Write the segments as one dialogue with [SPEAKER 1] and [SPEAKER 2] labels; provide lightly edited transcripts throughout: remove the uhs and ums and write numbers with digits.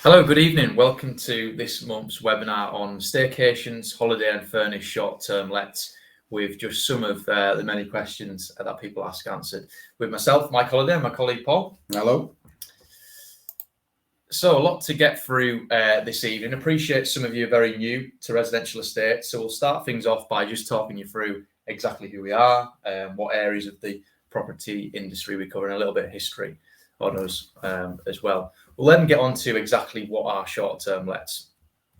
[SPEAKER 1] Hello, good evening. Welcome to this month's webinar on staycations, holiday and furnished short-term lets, with just some of the many questions that people ask answered. With myself, Michael Holliday, and my colleague Paul.
[SPEAKER 2] Hello.
[SPEAKER 1] So a lot to get through this evening. Appreciate some of you are very new to residential estates. So we'll start things off by just talking you through exactly who we are, what areas of the property industry we cover, and a little bit of history on us as well. We'll then get on to exactly what are short-term lets.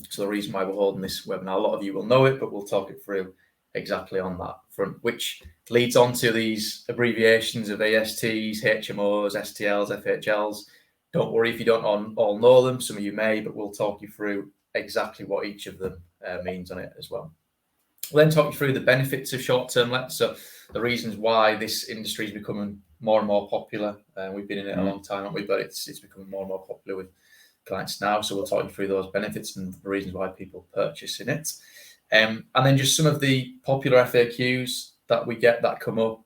[SPEAKER 1] So the reason why we're holding this webinar, a lot of you will know it, but we'll talk it through exactly on that front, which leads on to these abbreviations of ASTs, HMOs, STLs, FHLs. Don't worry if you don't all know them. Some of you may, but we'll talk you through exactly what each of them means on it as well. We'll then talk you through the benefits of short-term lets, so the reasons why this industry is becoming more and more popular. We've been in it a long time, haven't we? But it's becoming more and more popular with clients now. So we'll talk you through those benefits and the reasons why people purchase in it. And then just some of the popular FAQs that we get that come up.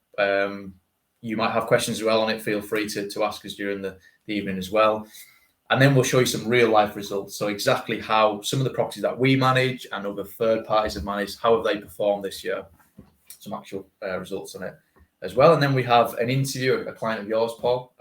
[SPEAKER 1] You might have questions as well on it. Feel free to ask us during the evening as well. And then we'll show you some real life results. So exactly how some of the properties that we manage and other third parties have managed, how have they performed this year? Some actual results on it as well. And then we have an interview, a client of yours, Paul,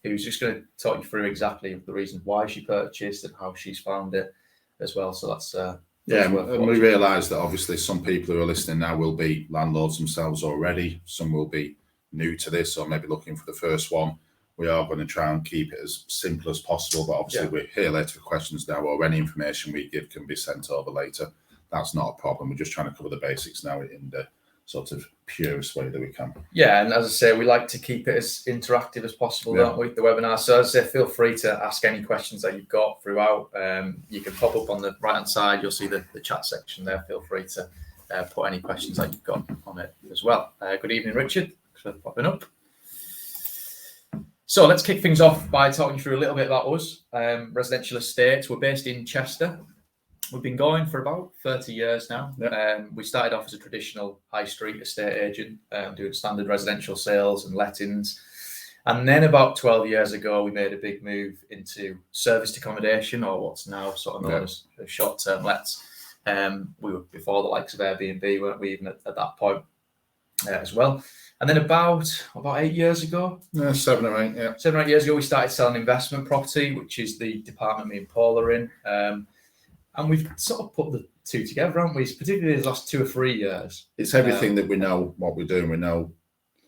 [SPEAKER 1] who's just going to talk you through exactly the reasons why she purchased and how she's found it as well. So that's
[SPEAKER 2] and we realise that obviously some people who are listening now will be landlords themselves already. Some will be new to this or maybe looking for the first one. We are going to try and keep it as simple as possible, but obviously we're here later for questions now, or any information we give can be sent over later. That's not a problem. We're just trying to cover the basics now in the sort of purest way that we can.
[SPEAKER 1] Yeah, and as I say, we like to keep it as interactive as possible, don't we, the webinar. So as I say, feel free to ask any questions that you've got throughout. You can pop up on the right-hand side. You'll see the chat section there. Feel free to put any questions that you've got on it as well. Good evening, Richard. Thanks for popping up. So let's kick things off by talking through a little bit about us. Residential estates. We're based in Chester. We've been going for about 30 years now. We started off as a traditional high street estate agent, doing standard residential sales and lettings. And then about 12 years ago, we made a big move into serviced accommodation, or what's now sort of known as short-term lets. We were before the likes of Airbnb, weren't we, even at that point as well. And then about 8 years ago,
[SPEAKER 2] 7 or 8,
[SPEAKER 1] 7 or 8 years ago, we started selling investment property, which is the department me and Paul are in. And we've sort of put the two together, haven't we? Particularly the last 2 or 3 years.
[SPEAKER 2] It's everything that we know what we're doing. We know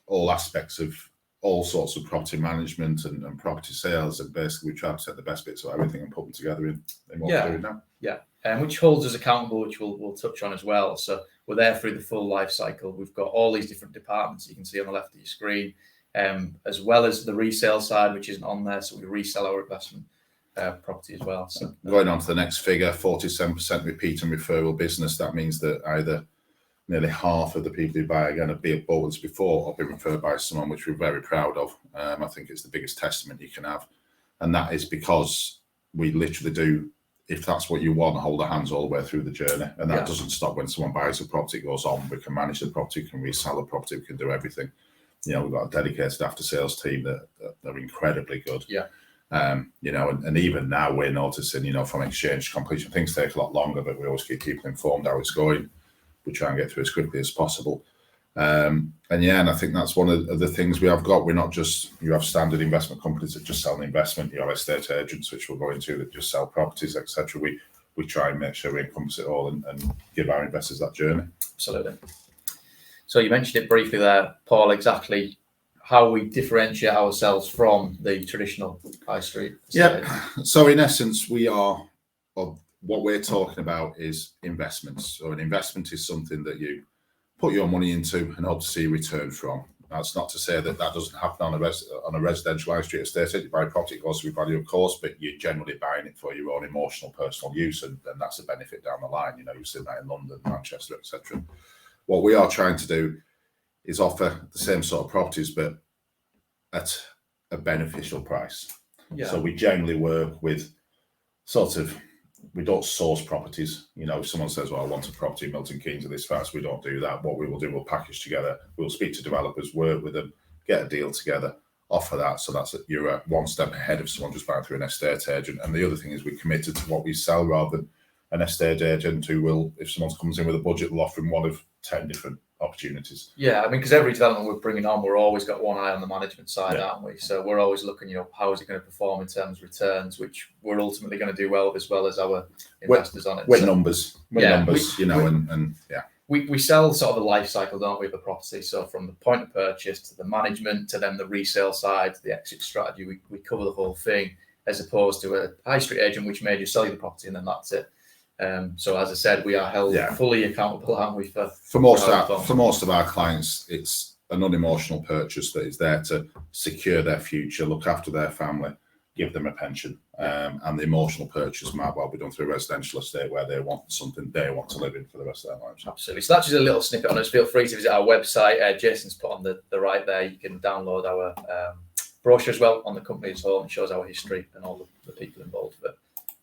[SPEAKER 2] all aspects of all sorts of property management and property sales. And basically, we try to take the best bits of everything and put them together in what we're doing now.
[SPEAKER 1] Yeah, which holds us accountable, which we'll touch on as well. So we're there through the full life cycle. We've got all these different departments you can see on the left of your screen, as well as the resale side, which isn't on there. So we resell our investment property as well. So
[SPEAKER 2] going on to the next figure, 47% repeat and referral business. That means that either nearly half of the people who buy again have bought us before or been referred by someone, which we're very proud of. I think it's the biggest testament you can have. And that is because we literally do, if that's what you want, hold our hands all the way through the journey. And that doesn't stop when someone buys a property, it goes on. We can manage the property, we can resell the property, we can do everything. You know, we've got a dedicated after sales team that are incredibly good. You know, and even now we're noticing, you know, from exchange to completion, things take a lot longer, but we always keep people informed how it's going. We try and get through as quickly as possible. And I think that's one of the things we have got. We're not just, you have standard investment companies that just sell an investment, you have estate agents, which we'll go into, that just sell properties, etc. We try and make sure we encompass it all and give our investors that journey.
[SPEAKER 1] Absolutely. So you mentioned it briefly there, Paul, exactly how we differentiate ourselves from the traditional high street estate.
[SPEAKER 2] So in essence, what we're talking about is investments. So an investment is something that you put your money into and hope to see a return from. That's not to say that doesn't happen on a residential high street estate. You buy a property, it goes through value, of course, but you're generally buying it for your own emotional, personal use, and that's a benefit down the line. You know, you've seen that in London, Manchester, etc. What we are trying to do is offer the same sort of properties, but at a beneficial price. So we generally work with we don't source properties. You know, if someone says, well, I want a property in Milton Keynes at this price, we don't do that. What we will do, we'll package together. We'll speak to developers, work with them, get a deal together, offer that. So you're one step ahead of someone just buying through an estate agent. And the other thing is we're committed to what we sell rather than an estate agent who will, if someone comes in with a budget, will offer them one of 10 different opportunities.
[SPEAKER 1] Yeah, I mean, because every development we're bringing on, we're always got one eye on the management side, aren't we? So we're always looking, how is it going to perform in terms of returns, which we're ultimately going to do well as our investors on it.
[SPEAKER 2] With numbers,
[SPEAKER 1] and we sell sort of the life cycle, don't we, of the property. So from the point of purchase to the management to then the resale side to the exit strategy, we cover the whole thing, as opposed to a high street agent which may just sell you the property and then that's it. So as I said, we are held fully accountable, aren't we?
[SPEAKER 2] For most of our clients, it's an unemotional purchase that is there to secure their future, look after their family, give them a pension, and the emotional purchase might well be done through a residential estate where they want something they want to live in for the rest of their lives.
[SPEAKER 1] Absolutely. So that's just a little snippet on us. Feel free to visit our website. Jason's put on the right there. You can download our brochure as well on the company as whole. It shows our history and all the people involved with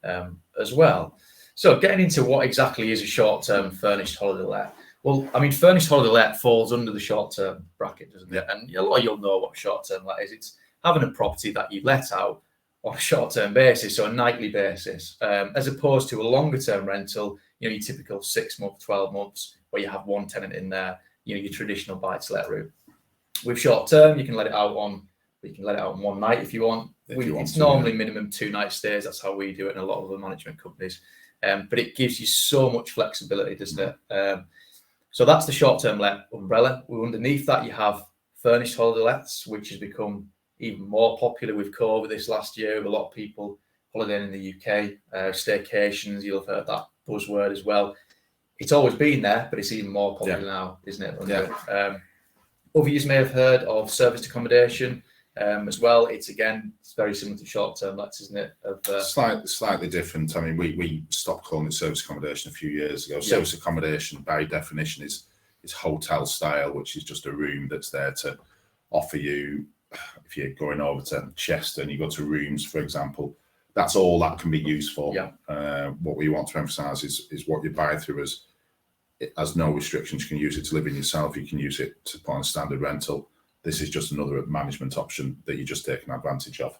[SPEAKER 1] it as well. So getting into what exactly is a short-term furnished holiday let. Well, I mean, furnished holiday let falls under the short-term bracket, doesn't it? And a lot of you'll know what short-term let is. It's having a property that you let out on a short-term basis, so a nightly basis, as opposed to a longer-term rental, your typical 6 months, 12 months, where you have one tenant in there, your traditional buy-to-let route. With short-term, you can let it out on one night if you want. It's normally minimum 2 night stays. That's how we do it in a lot of the management companies. But it gives you so much flexibility, doesn't it? So that's the short-term let umbrella. Underneath that, you have furnished holiday lets, which has become even more popular with COVID this last year, with a lot of people holidaying in the UK. Staycations, you'll have heard that buzzword as well. It's always been there, but it's even more popular now, isn't it? Others may have heard of serviced accommodation as well. It's very similar to short-term lets, isn't it?
[SPEAKER 2] Slightly different. I mean, we stopped calling it service accommodation a few years ago. Service accommodation, by definition, is hotel style, which is just a room that's there to offer you. If you're going over to Chester and you go to rooms, for example, that's all that can be used for. What we want to emphasise is what you buy through as no restrictions. You can use it to live in yourself. You can use it to put on a standard rental. This is just another management option that you're just taking advantage of.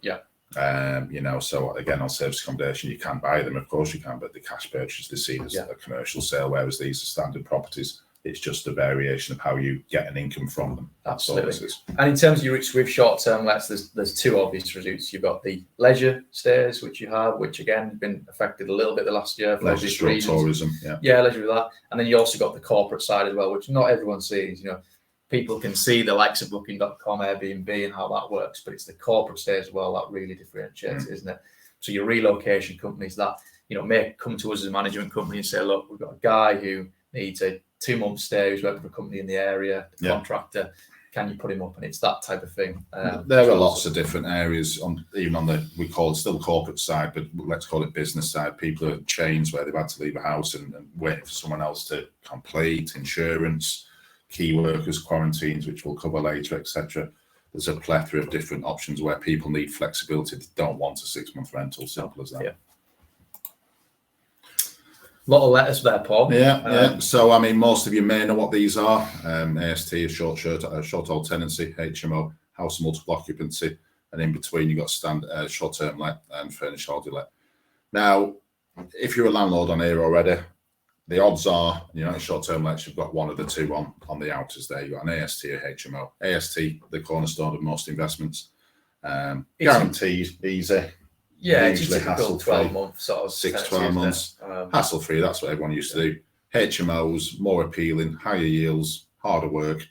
[SPEAKER 2] So again, on service accommodation, you can buy them, of course you can, but the cash purchase is seen as a commercial sale, whereas these are standard properties. It's just a variation of how you get an income from them.
[SPEAKER 1] Absolutely. And in terms of your routes with short-term lets, there's 2 obvious routes. You've got the leisure stays, which again have been affected a little bit the last year for obvious reasons.
[SPEAKER 2] Tourism,
[SPEAKER 1] leisure with that. And then you also got the corporate side as well, which not everyone sees. People can see the likes of Booking.com, Airbnb, and how that works, but it's the corporate stay as well that really differentiates it, isn't it? So your relocation companies that may come to us as a management company and say, look, we've got a guy who needs a 2-month stay who's working for a company in the area, the contractor, can you put him up? And it's that type of thing.
[SPEAKER 2] There are lots of different areas even on we call it still corporate side, but let's call it business side. People are chains where they've had to leave a house and waiting for someone else to complete, insurance, key workers, quarantines, which we'll cover later, etc. There's a plethora of different options where people need flexibility. They don't want a 6-month rental, simple as that.
[SPEAKER 1] A lot of letters there, Paul.
[SPEAKER 2] So, I mean, most of you may know what these are. AST, a short-hold tenancy, HMO, house multiple occupancy, and in between you've got standard short-term let and furnished holiday let. Now, if you're a landlord on here already, the odds are, short-term lets, you've got one of the 2 on the outers there. You've got an AST or HMO. AST, the cornerstone of most investments. Guaranteed, easy.
[SPEAKER 1] It's a typical 12-month sort of
[SPEAKER 2] 6-12 months. Hassle-free, that's what everyone used to do. HMOs, more appealing, higher yields, harder work.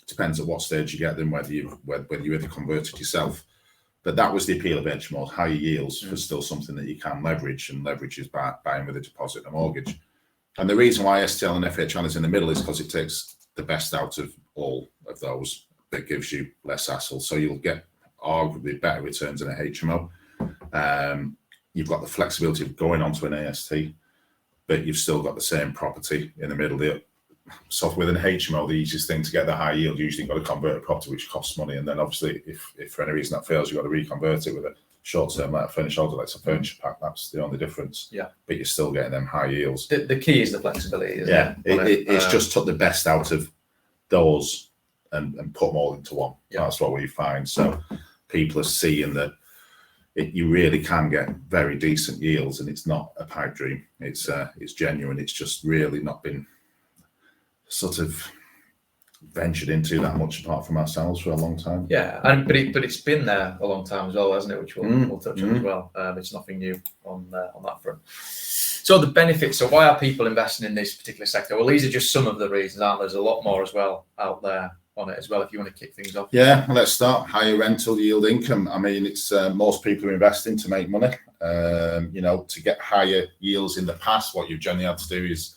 [SPEAKER 2] Depends at what stage you get them, whether you either converted yourself. But that was the appeal of HMOs, higher yields for still something that you can leverage, and leverage is buying with a deposit and a mortgage. And the reason why STL and FHL is in the middle is because it takes the best out of all of those, but gives you less hassle. So you'll get arguably better returns in a HMO. You've got the flexibility of going onto an AST, but you've still got the same property in the middle there. So with an HMO, the easiest thing to get the high yield, usually you've got to convert a property, which costs money. And then obviously, if for any reason that fails, you've got to reconvert it with a short-term let, a furnished holiday, like a furniture pack. That's the only difference. But you're still getting them high yields.
[SPEAKER 1] The key is the flexibility, isn't it?
[SPEAKER 2] It's just took the best out of those and put them all into one.
[SPEAKER 1] Yeah.
[SPEAKER 2] That's what we find. So people are seeing that you really can get very decent yields, and it's not a pipe dream. It's genuine. It's just really not been sort of ventured into that much apart from ourselves for a long time.
[SPEAKER 1] Yeah, but it's been there a long time as well, hasn't it? Which we'll touch on as well. It's nothing new on that front. So the benefits. So why are people investing in this particular sector? Well, these are just some of the reasons, aren't there? There's a lot more as well out there on it as well. If you want to kick things off.
[SPEAKER 2] Yeah, let's start. Higher rental yield income. I mean, it's most people are investing to make money. To get higher yields in the past, what you've generally had to do is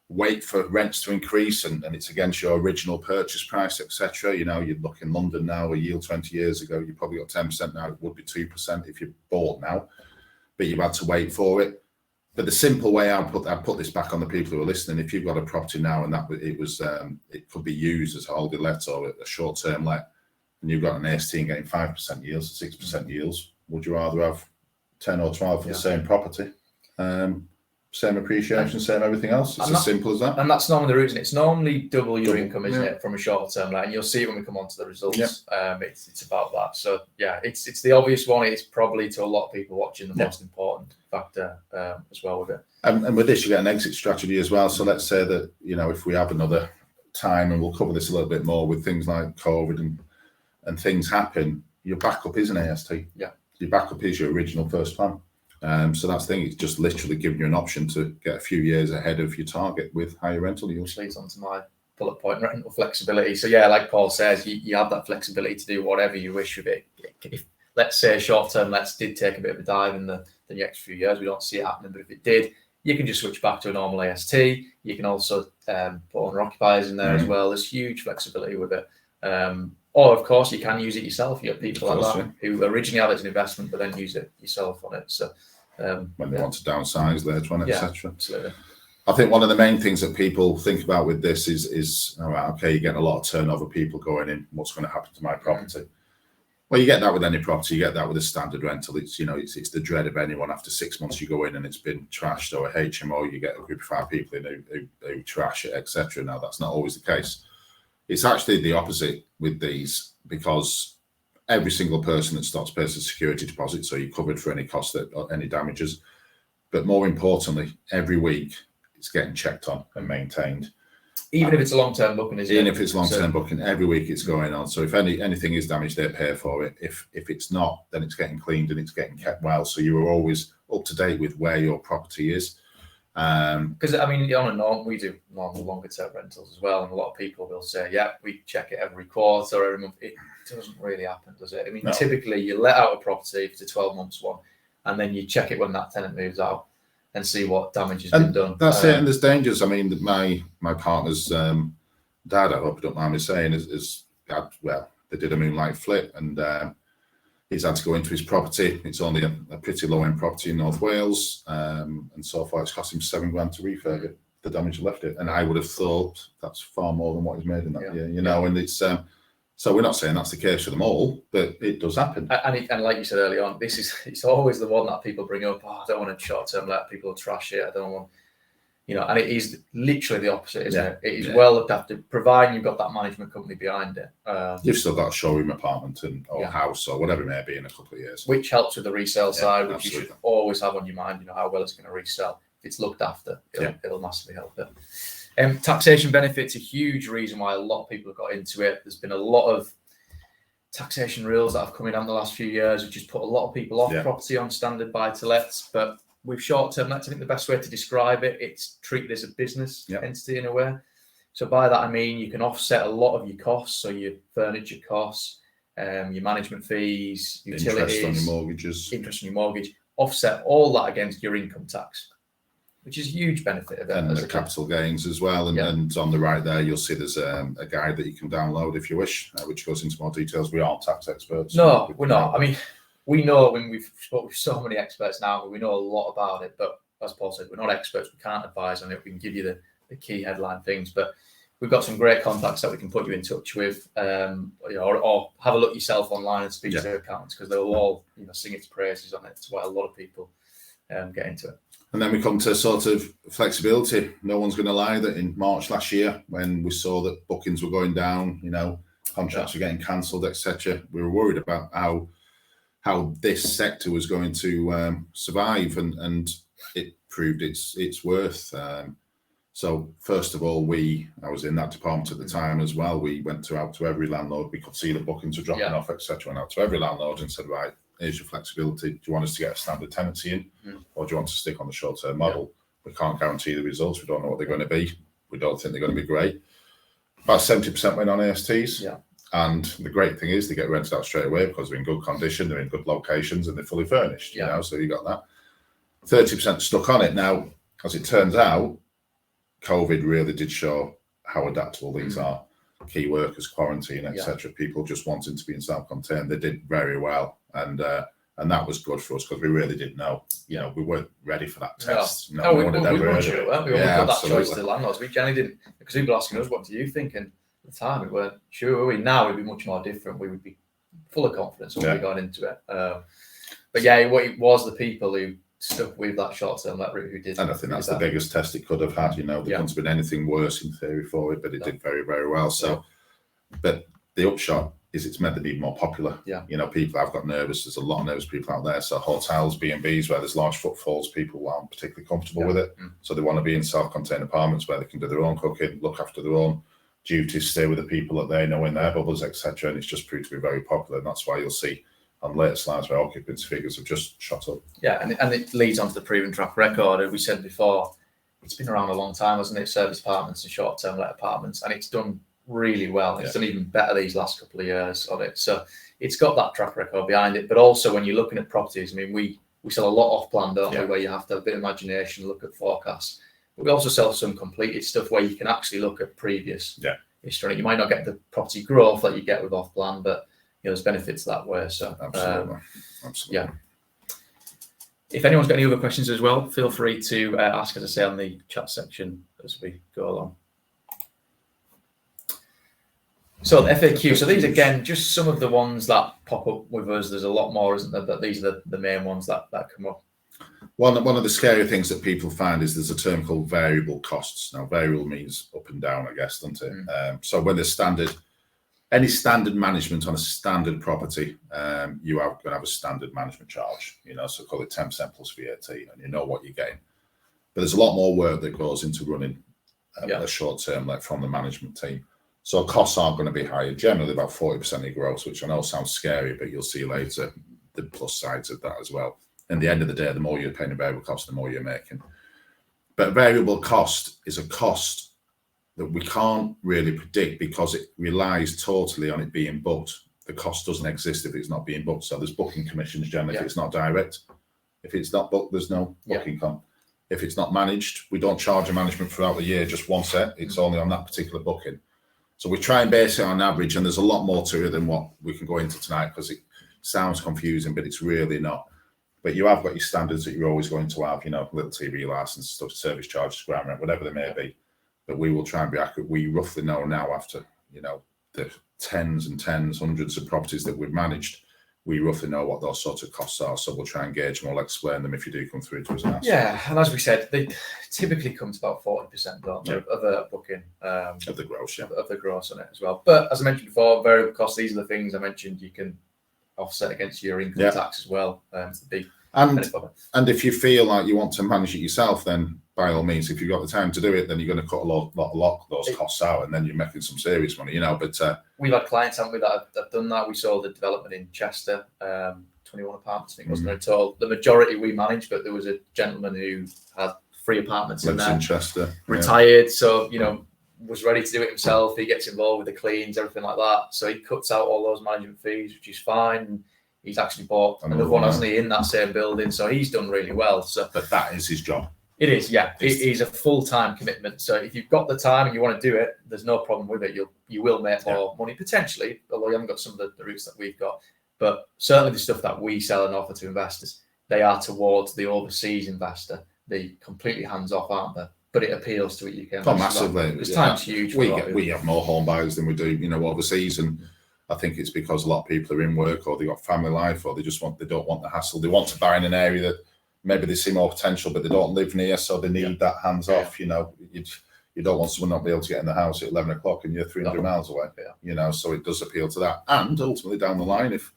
[SPEAKER 2] wait for rents to increase, and it's against your original purchase price, etc. You look in London now, a yield 20 years ago, you probably got 10%. Now it would be 2% if you bought now, but you've had to wait for it. But the simple way I'd put this back on the people who are listening: if you've got a property now and it could be used as a holiday let or a short-term let, and you've got an AST and getting 5% yields, 6% yields, would you rather have 10 or 12 for the same property? Same appreciation, same everything else. It's as simple as that.
[SPEAKER 1] And that's normally the reason. It's normally double your income, isn't it, from a short-term let? And you'll see it when we come on to the results. Yeah. It's about that. So yeah, it's the obvious one. It's probably to a lot of people watching the most important factor as well with it.
[SPEAKER 2] And with this, you get an exit strategy as well. So let's say that if we have another time, and we'll cover this a little bit more with things like COVID and things happen, your backup is an AST.
[SPEAKER 1] Yeah.
[SPEAKER 2] Your backup is your original first plan. So that's the thing. It's just literally giving you an option to get a few years ahead of your target with higher rental yields.
[SPEAKER 1] Leads on to my bullet point, rental flexibility. So yeah, like Paul says, you have that flexibility to do whatever you wish with it. If, let's say, short-term lets did take a bit of a dive in the next few years, we don't see it happening, but if it did, you can just switch back to a normal AST. You can also put owner occupiers in there as well. There's huge flexibility with it. Or of course, you can use it yourself. You get people like that who originally have it as an investment, but then use it yourself on it. So
[SPEAKER 2] when they want to downsize later on, etc.
[SPEAKER 1] Absolutely.
[SPEAKER 2] I think one of the main things that people think about with this is all right, okay, you get a lot of turnover, people going in, what's going to happen to my property? Well, you get that with any property. You get that with a standard rental. It's it's the dread of anyone after 6 months you go in and it's been trashed, or a HMO, you get a group of 5 people in who trash it, etc. Now that's not always the case. It's actually the opposite with these, because every single person that stops pays a security deposit, so you're covered for any cost any damages. But more importantly, every week it's getting checked on and maintained.
[SPEAKER 1] Even if it's a long-term booking, isn't it?
[SPEAKER 2] Even if it's long-term booking, every week it's going on. So if anything is damaged, they pay for it. If it's not, then it's getting cleaned and it's getting kept well. So you are always up to date with where your property is.
[SPEAKER 1] Because I mean, on and on, we do normal longer-term rentals as well, and a lot of people will say, "Yeah, we check it every quarter or every month." It doesn't really happen, does it? I mean, typically you let out a property for 12 months one, and then you check it when that tenant moves out and see what damage has been done.
[SPEAKER 2] That's it. And there's dangers. I mean, my partner's dad, I hope you don't mind me saying, is had, well, they did a moonlight flip, and he's had to go into his property. It's only a pretty low-end property in North Wales, and so far it's cost him £7,000 to refurb it. The damage left it, and I would have thought that's far more than what he's made in that year. And it's so we're not saying that's the case for them all, but it does happen.
[SPEAKER 1] And like you said earlier on, it's always the one that people bring up. Oh, I don't want a short-term let. People will trash it. I don't want, and it is literally the opposite, isn't it? It is well looked after, providing you've got that management company behind it.
[SPEAKER 2] You've still got a showroom apartment or house or whatever it may be in a couple of years.
[SPEAKER 1] Which helps with the resale side, which you should always have on your mind, how well it's going to resell. If it's looked after, it'll massively help it. Taxation benefits, a huge reason why a lot of people have got into it. There's been a lot of taxation rules that have come in the last few years, which has put a lot of people off property on standard buy-to-lets. But with short-term lets, I think the best way to describe it, it's treated as a business entity in a way. So by that, I mean, you can offset a lot of your costs. So your furniture costs, your management fees, utilities,
[SPEAKER 2] interest on your mortgage,
[SPEAKER 1] offset all that against your income tax, which is a huge benefit of it.
[SPEAKER 2] And the capital gains as well. And on the right there, you'll see there's a guide that you can download if you wish, which goes into more details. We aren't tax experts.
[SPEAKER 1] No, we're not. I mean, we know when we've spoken with so many experts now, we know a lot about it. But as Paul said, we're not experts. We can't advise on it. We can give you the key headline things. But we've got some great contacts that we can put you in touch with, or have a look yourself online and speak to accountants, because they'll all sing its praises on it. It's why a lot of people get into it.
[SPEAKER 2] And then we come to sort of flexibility. No one's going to lie that in March last year, when we saw that bookings were going down, contracts were getting cancelled, etc., we were worried about how this sector was going to survive, and it proved its worth. So first of all, I was in that department at the time as well. We went out to every landlord. We could see the bookings were dropping off, etc. Went out to every landlord and said, right, here's your flexibility. Do you want us to get a standard tenancy in, or do you want to stick on the short-term model? We can't guarantee the results. We don't know what they're going to be. We don't think they're going to be great. About 70% went on ASTs.
[SPEAKER 1] Yeah.
[SPEAKER 2] And the great thing is they get rented out straight away because they're in good condition, they're in good locations, and they're fully furnished. So you got that. 30% stuck on it. Now, as it turns out, COVID really did show how adaptable these are. Key workers, quarantine, etc. People just wanting to be in self-contained. They did very well, and that was good for us because we really didn't know. We weren't ready for that test.
[SPEAKER 1] We weren't sure, weren't we? When we put that choice to the landlords, we generally didn't, because people were asking us, "What do you think?" And at the time, we weren't sure. Were we? Now we'd be much more different. We would be full of confidence when we got into it. But it was the people who stuck with that short-term let route who did.
[SPEAKER 2] And I think that's the biggest test it could have had. There couldn't have been anything worse in theory for it, but it did very, very well. So, but the upshot is it's meant to be more popular. People have got nervous. There's a lot of nervous people out there. So hotels, B&Bs, where there's large footfalls, people aren't particularly comfortable with it. So they want to be in self-contained apartments where they can do their own cooking, look after their own duties, stay with the people that they know in their bubbles, etc. And it's just proved to be very popular. And that's why you'll see on later slides where occupancy figures have just shot up.
[SPEAKER 1] And it leads on to the proven track record. As we said before, it's been around a long time, hasn't it? Service apartments and short-term let apartments, and it's done really well. It's done even better these last couple of years of it. So it's got that track record behind it. But also when you're looking at properties, I mean, we sell a lot off-plan, don't we, where you have to have a bit of imagination, look at forecasts. But we also sell some completed stuff where you can actually look at previous history. You might not get the property growth that you get with off-plan, but there's benefits that way. So
[SPEAKER 2] absolutely.
[SPEAKER 1] If anyone's got any other questions as well, feel free to ask, as I say, on the chat section as we go along. So the FAQ. So these again, just some of the ones that pop up with us. There's a lot more, isn't there? But these are the main ones that come up.
[SPEAKER 2] One of the scary things that people find is there's a term called variable costs. Now, variable means up and down, I guess, doesn't it? So when there's any standard management on a standard property, you are going to have a standard management charge, so call it 10% plus VAT, and you know what you're getting. But there's a lot more work that goes into running a short-term let from the management team. So costs are going to be higher, generally about 40% of gross, which I know sounds scary, but you'll see later the plus sides of that as well. And at the end of the day, the more you're paying a variable cost, the more you're making. But variable cost is a cost that we can't really predict because it relies totally on it being booked. The cost doesn't exist if it's not being booked. So there's booking commissions generally if it's not direct. If it's not booked, there's no booking comp. If it's not managed, we don't charge a management throughout the year, just one set. It's only on that particular booking. So we try and base it on average, and there's a lot more to it than what we can go into tonight because it sounds confusing, but it's really not. But you have got your standards that you're always going to have, little TV license stuff, service charges, ground rent, whatever they may be. But we will try and be accurate. We roughly know now after, the tens and tens, hundreds of properties that we've managed, we roughly know what those sorts of costs are. So we'll try and gauge them. We'll explain them if you do come through to us.
[SPEAKER 1] And as we said, they typically come to about 40%, don't they, of a booking.
[SPEAKER 2] Of the gross,
[SPEAKER 1] Of the gross on it as well. But as I mentioned before, variable costs, these are the things I mentioned you can offset against your income tax as well. It's the big
[SPEAKER 2] and if you feel like you want to manage it yourself, then by all means, if you've got the time to do it, then you're going to cut a lot of those costs out, and then you're making some serious money, But
[SPEAKER 1] we've had clients, haven't we, that have done that. We saw the development in Chester, 21 apartments, I think, wasn't there at all? The majority we managed, but there was a gentleman who had 3 apartments in there,
[SPEAKER 2] in Chester,
[SPEAKER 1] retired, so was ready to do it himself. He gets involved with the cleans, everything like that. So he cuts out all those management fees, which is fine. He's actually bought another one, hasn't he, in that same building. So he's done really well. So,
[SPEAKER 2] but that is his job.
[SPEAKER 1] It is, yeah. It is a full-time commitment. So if you've got the time and you want to do it, there's no problem with it. You will make more money potentially, although you haven't got some of the routes that we've got. But certainly the stuff that we sell and offer to investors, they are towards the overseas investor. They're completely hands-off, aren't they? But it appeals to a UK.
[SPEAKER 2] Oh, massively.
[SPEAKER 1] Because time's huge.
[SPEAKER 2] We have more home buyers than we do, overseas, and I think it's because a lot of people are in work, or they got family life, or they don't want the hassle. They want to buy in an area that maybe they see more potential, but they don't live near, so they need that hands off. You know, you don't want someone not be able to get in the house at 11 o'clock and you're 300 miles away. You know, so it does appeal to that. And ultimately down the line, if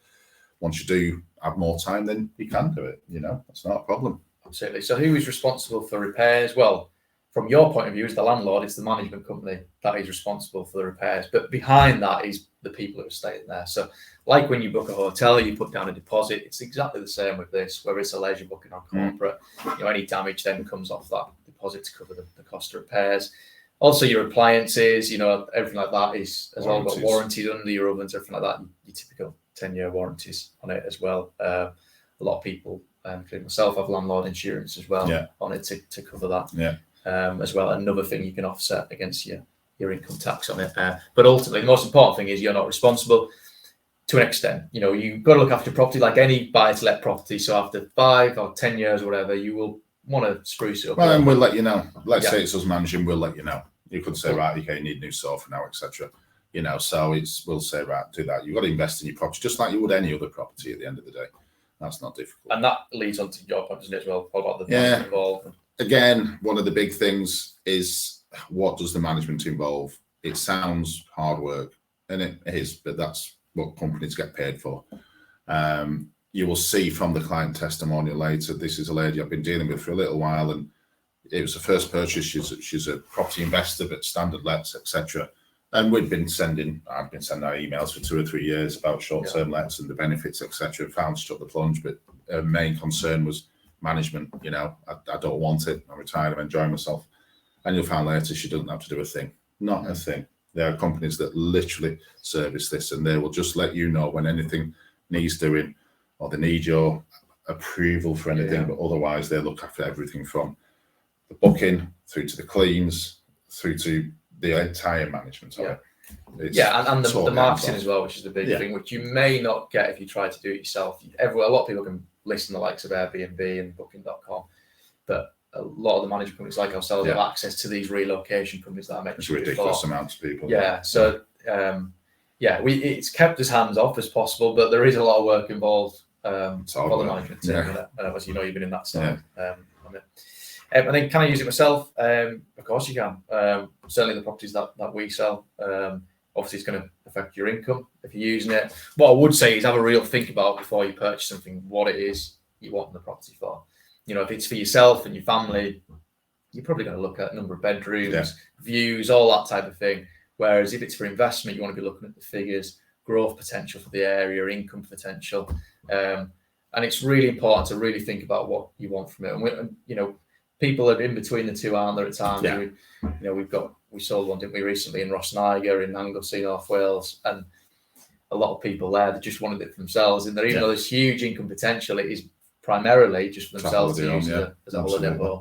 [SPEAKER 2] once you do have more time, then you can do it. You know, that's not a problem.
[SPEAKER 1] Absolutely. So who is responsible for repairs? Well, from your point of view as the landlord, it's the management company that is responsible for the repairs. But behind that is the people who are staying there. So like when you book a hotel, you put down a deposit. It's exactly the same with this, whether it's a leisure booking or corporate. You know, any damage then comes off that deposit to cover the cost of repairs. Also, your appliances, you know, everything like that is as well got warranties under your ovens, everything like that. Your typical 10-year warranties on it as well. A lot of people, including myself, have landlord insurance as well on it to cover that. As well, another thing you can offset against your income tax on it. But ultimately, the most important thing is you're not responsible to an extent. You know, you've got to look after property like any buy-to-let property. So after 5 or 10 years or whatever, you will want to spruce it up.
[SPEAKER 2] Well, and we'll let you know. Let's say it's us managing, we'll let you know. You could say, right, okay, you need a new sofa now, etc. You know, so we'll say, right, do that. You've got to invest in your property just like you would any other property at the end of the day. That's not difficult.
[SPEAKER 1] And that leads on to your point, doesn't it, as well? What about the management involved?
[SPEAKER 2] Again, one of the big things is what does the management involve? It sounds hard work, and it is, but that's what companies get paid for. You will see from the client testimonial later, this is a lady I've been dealing with for a little while, and it was the first purchase. She's a property investor, but standard lets, etc. And I've been sending out emails for 2 or 3 years about short-term lets and the benefits, etc. Found she took the plunge, but her main concern was management. You know, I don't want it. I'm retired. I'm enjoying myself. And you'll find later she doesn't have to do a thing. Not a thing. There are companies that literally service this, and they will just let you know when anything needs doing, or they need your approval for anything. But otherwise, they look after everything from the booking through to the cleans, through to the entire management of it.
[SPEAKER 1] And the marketing as well, which is the big thing, which you may not get if you try to do it yourself. A lot of people can list the likes of Airbnb and Booking.com, but a lot of the management companies like ourselves have access to these relocation companies that I mentioned.
[SPEAKER 2] It's ridiculous amounts of people.
[SPEAKER 1] So it's kept as hands off as possible, but there is a lot of work involved for the management team. As you know, you've been in that side. And then can I use it myself? Of course you can. Certainly the properties that we sell. Obviously, it's going to affect your income if you're using it. What I would say is have a real think about before you purchase something, what it is you want the property for. You know, if it's for yourself and your family, you're probably going to look at number of bedrooms, views, all that type of thing. Whereas if it's for investment, you want to be looking at the figures, growth potential for the area, income potential. And it's really important to really think about what you want from it. And you know, people are in between the two, aren't there, at times? We sold one, didn't we, recently in Rossniger in Anglesey, North Wales, and a lot of people there, they just wanted it for themselves. And even though there's huge income potential, it is primarily just for themselves to use as a holiday home.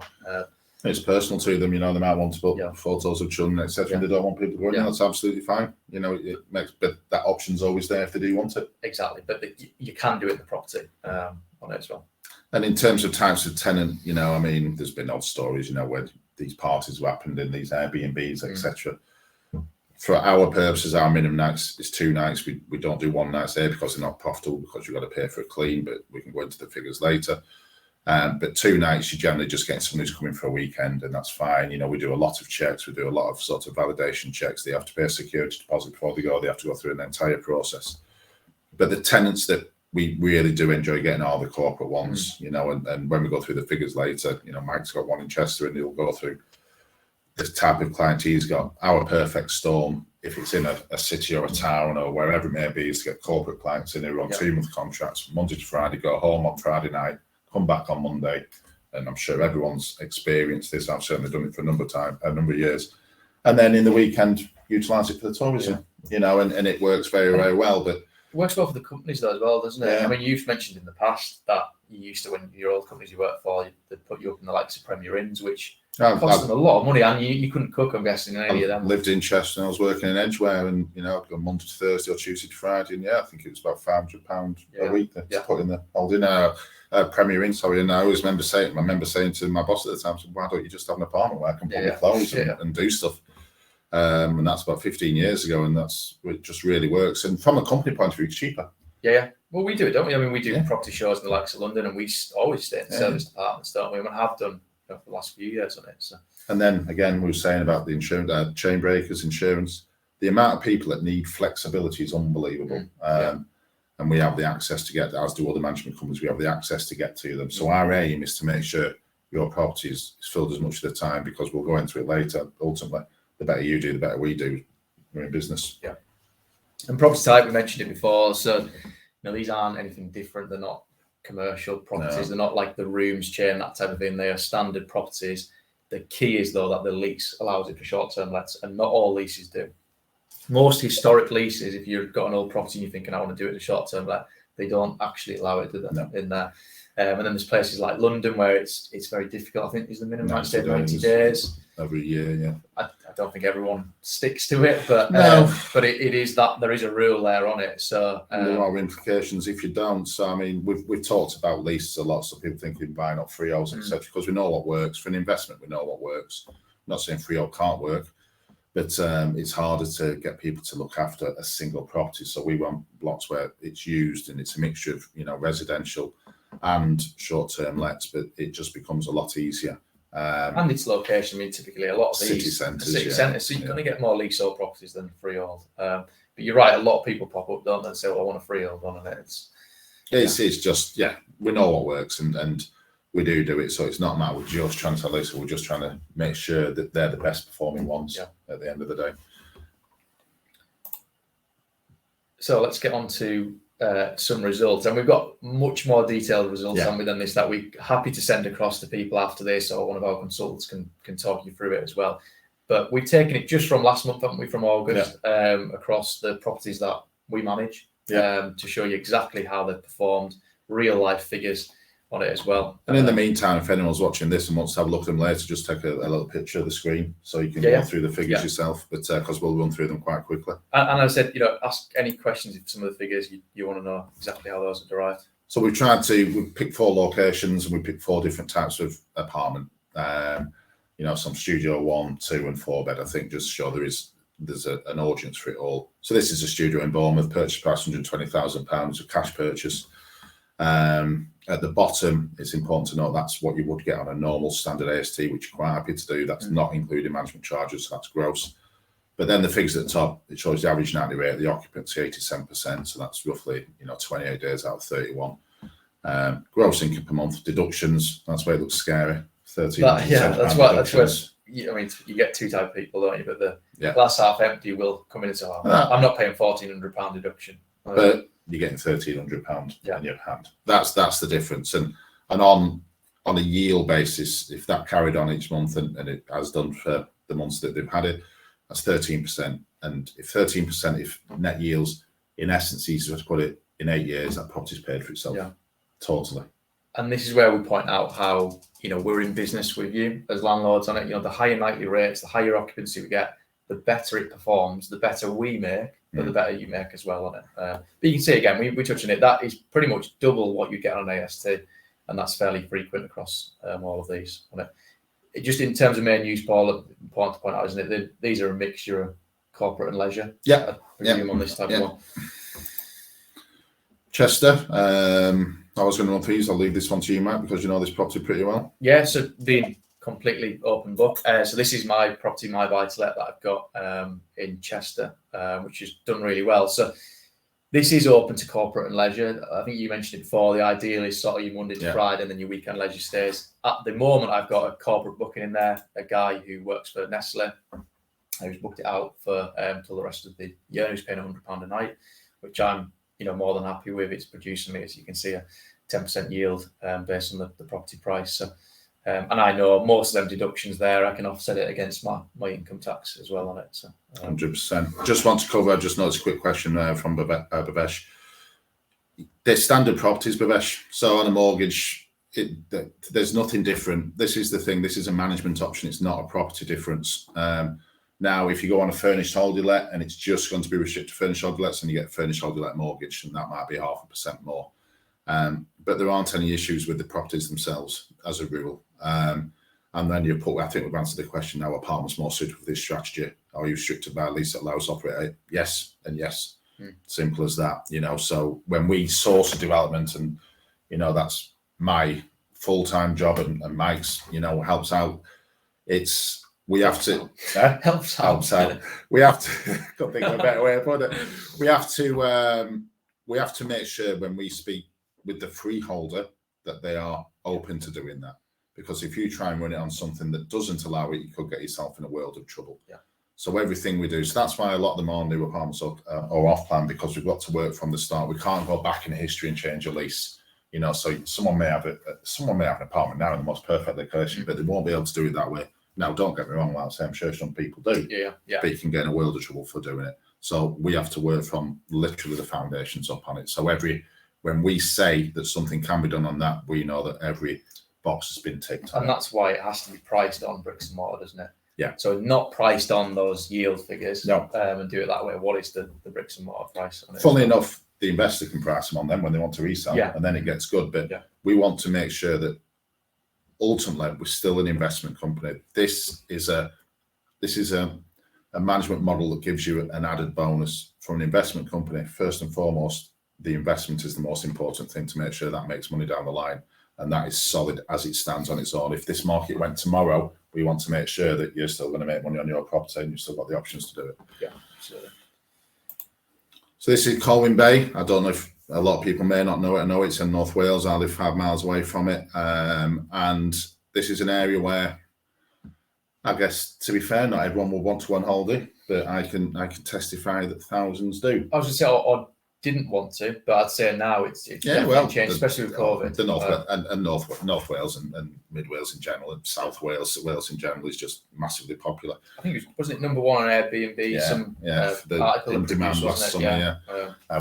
[SPEAKER 2] It's personal to them, you know, they might want to put photos of children, etc. They don't want people going in, that's absolutely fine. You know, it makes, but that option's always there if they do want it.
[SPEAKER 1] Exactly, but you can do it in the property on it as well.
[SPEAKER 2] And in terms of types of tenant, you know, I mean, there's been odd stories, you know, where these parties have happened in these Airbnbs, etc. For our purposes, our minimum nights is 2 nights. We don't do 1 night stay because they're not profitable, because you've got to pay for a clean, but we can go into the figures later. But 2 nights, you're generally just getting someone who's coming for a weekend, and that's fine. You know, we do a lot of checks. We do a lot of sort of validation checks. They have to pay a security deposit before they go. They have to go through an entire process. But the tenants that we really do enjoy getting all the corporate ones, you know, and when we go through the figures later, you know, Mike's got one in Chester and he'll go through this type of client he's got. Our perfect storm, if it's in a city or a town or wherever it may be, is to get corporate clients in who are on 2-month contracts, Monday to Friday, go home on Friday night, come back on Monday. And I'm sure everyone's experienced this. I've certainly done it for a number of years. And then in the weekend, utilise it for the tourism, you know, and it works very, very well. But
[SPEAKER 1] it works well for the companies though as well, doesn't it? I mean, you've mentioned in the past that you used to, when your old companies you worked for, they'd put you up in the likes of Premier Inns, which cost them a lot of money, and you couldn't cook, I'm guessing, in any of them.
[SPEAKER 2] I lived in Chester and I was working in Edgware, and, you know, I'd go Monday to Thursday or Tuesday to Friday, and I think it was about £500 a week to put in the holding Premier Inn, sorry. And I always remember saying to my boss at the time, why don't you just have an apartment where I can put my clothes and do stuff? And that's about 15 years ago, and it just really works. And from a company point of view, it's cheaper.
[SPEAKER 1] Yeah. Well, we do it, don't we? I mean, we do
[SPEAKER 2] Yeah.
[SPEAKER 1] property shows in the likes of London, and we always stay in service departments, don't we? And have done for the last few years on it. So.
[SPEAKER 2] And then again, we were saying about the insurance, chain breakers, insurance. The amount of people that need flexibility is unbelievable. And we have the access to get, as do other management companies, we have the access to get to them. So our aim is to make sure your property is filled as much of the time, because we'll go into it later. Ultimately, the better you do, the better we do. We're in business.
[SPEAKER 1] Yeah. And property type, we mentioned it before. So, these aren't anything different. They're not commercial properties. No. They're not like the rooms chain, that type of thing. They are standard properties. The key is, though, that the lease allows it for short-term lets, and not all leases do. Most historic leases, if you've got an old property and you're thinking, I want to do it in a short-term let, they don't actually allow it, do they? No. In there. And then there's places like London where it's very difficult. I think is the minimum 90 days.
[SPEAKER 2] Every year, yeah.
[SPEAKER 1] I don't think everyone sticks to it, but
[SPEAKER 2] no.
[SPEAKER 1] But it is that there is a rule there on it. So
[SPEAKER 2] there are implications if you don't. So I mean, we've talked about leases a lot. So people thinking buying up freeholds, etc. Because we know what works for an investment. We know what works. I'm not saying freehold can't work, but it's harder to get people to look after a single property. So we want blocks where it's used and it's a mixture of residential and short-term lets, but it just becomes a lot easier.
[SPEAKER 1] And its location. I mean, typically a lot of
[SPEAKER 2] city
[SPEAKER 1] these
[SPEAKER 2] centres,
[SPEAKER 1] centres, so you're going to get more leasehold properties than freehold. But you're right, a lot of people pop up, don't they, and say, "Well, I want a freehold one," and it's
[SPEAKER 2] just we know what works, and we do it. So it's not a matter we're just trying to lease, we're just trying to make sure that they're the best performing ones at the end of the day. So
[SPEAKER 1] let's get on to some results, and we've got much more detailed results than this that we're happy to send across to people after this, or one of our consultants can talk you through it as well. But we've taken it just from last month, haven't we, from August, across the properties that we manage, to show you exactly how they've performed, real life figures on it as well.
[SPEAKER 2] And in the meantime, if anyone's watching this and wants to have a look at them later, just take a little picture of the screen so you can go through the figures yourself, but because we'll run through them quite quickly.
[SPEAKER 1] And I said, ask any questions if some of the figures you want to know exactly how those are derived.
[SPEAKER 2] So we picked 4 locations, and we picked 4 different types of apartment. Some studio 1, 2 and 4 bed, I think, just show there's an audience for it all. So this is a studio in Bournemouth, purchase price £120,000, a cash purchase. At the bottom, it's important to note that's what you would get on a normal standard AST, which you're quite happy to do. That's not including management charges, so that's gross. But then the figures at the top, it shows the average nightly rate, the occupancy 87%, so that's roughly 28 days out of 31. Gross income per month, deductions, that's where it looks scary. 13.
[SPEAKER 1] That's where you get 2 type of people, don't you? But the glass half empty will come in and say, I'm not paying £1,400 deduction.
[SPEAKER 2] But you're getting £1,300 in your hand. That's the difference. And on a yield basis, if that carried on each month, and it has done for the months that they've had it, that's 13%. And if 13%, if net yields, in essence, easier to put it, in 8 years, that property's paid for itself. Yeah. Totally.
[SPEAKER 1] And this is where we point out how, we're in business with you as landlords on it. The higher nightly rates, the higher occupancy we get, the better it performs, the better we make, but the better you make as well on it. But you can see, again, we touch on it, that is pretty much double what you get on an AST, and that's fairly frequent across all of these on it. Just in terms of main use, Paul, important to point out, isn't it? These are a mixture of corporate and leisure.
[SPEAKER 2] Yeah.
[SPEAKER 1] I presume on this type of one.
[SPEAKER 2] Chester, I was going to run through these. I'll leave this one to you, Matt, because you know this property pretty well.
[SPEAKER 1] Yeah, so being completely open book. So this is my property, my buy-to-let that I've got in Chester, which has done really well. So this is open to corporate and leisure. I think you mentioned it before. The ideal is sort of your Monday to Friday and then your weekend leisure stays. At the moment, I've got a corporate booking in there, a guy who works for Nestle, who's booked it out for till the rest of the year. Who's paying £100 a night, which I'm more than happy with. It's producing me, as you can see, a 10% yield based on the property price. So, and I know most of them deductions there, I can offset it against my income tax as well on it. So
[SPEAKER 2] 100%. Just want to cover, I just noticed a quick question from Bhavesh. They're standard properties, Bhavesh. So on a mortgage, there's nothing different. This is the thing. This is a management option. It's not a property difference. Now, if you go on a furnished holiday let and it's just going to be restricted to furnished holiday lets, and you get a furnished holiday let mortgage, and that might be 0.5% more. But there aren't any issues with the properties themselves as a rule. And then you put, I think we've answered the question now, apartments more suited for this strategy. Are you restricted by a lease that allows operate? Yes and yes. Simple as that, you know. So when we source a development, and you know that's my full-time job, and Mike's, you know, helps out. We have to
[SPEAKER 1] helps out.
[SPEAKER 2] We have to. Can't think of a better way to put it. We have to make sure when we speak with the freeholder that they are open to doing that. Because if you try and run it on something that doesn't allow it, you could get yourself in a world of trouble.
[SPEAKER 1] Yeah.
[SPEAKER 2] So everything we do, so that's why a lot of them are new apartments or off plan, because we've got to work from the start. We can't go back in history and change a lease. You know, so someone may have an apartment now in the most perfect location, but they won't be able to do it that way. Now, don't get me wrong, like I say, I'm sure some people do.
[SPEAKER 1] Yeah.
[SPEAKER 2] But you can get in a world of trouble for doing it. So we have to work from literally the foundations up on it. So when we say that something can be done on that, we know that every box has been ticked.
[SPEAKER 1] And that's why it has to be priced on bricks and mortar, doesn't it?
[SPEAKER 2] Yeah.
[SPEAKER 1] So not priced on those yield figures.
[SPEAKER 2] No.
[SPEAKER 1] And do it that way. What is the bricks and mortar price on it?
[SPEAKER 2] Funnily enough, the investor can price them on them when they want to resell,
[SPEAKER 1] Yeah.
[SPEAKER 2] and then it gets good. But we want to make sure that ultimately we're still an investment company. This is a management model that gives you an added bonus from an investment company. First and foremost, the investment is the most important thing to make sure that makes money down the line, and that is solid as it stands on its own. If this market went tomorrow, we want to make sure that you're still going to make money on your property and you've still got the options to do it.
[SPEAKER 1] Yeah, absolutely.
[SPEAKER 2] So this is Colwyn Bay. I don't know if a lot of people may not know it. I know it's in North Wales. I live 5 miles away from it. And this is an area where, I guess, to be fair, not everyone will want to go on holiday, but I can testify that thousands do.
[SPEAKER 1] I was going to say, or didn't want to, but I'd say now it's definitely changed, especially with COVID.
[SPEAKER 2] The North Wales and Mid Wales in general, and South Wales in general is just massively popular.
[SPEAKER 1] I think wasn't it number one on Airbnb?
[SPEAKER 2] The in demand last summer,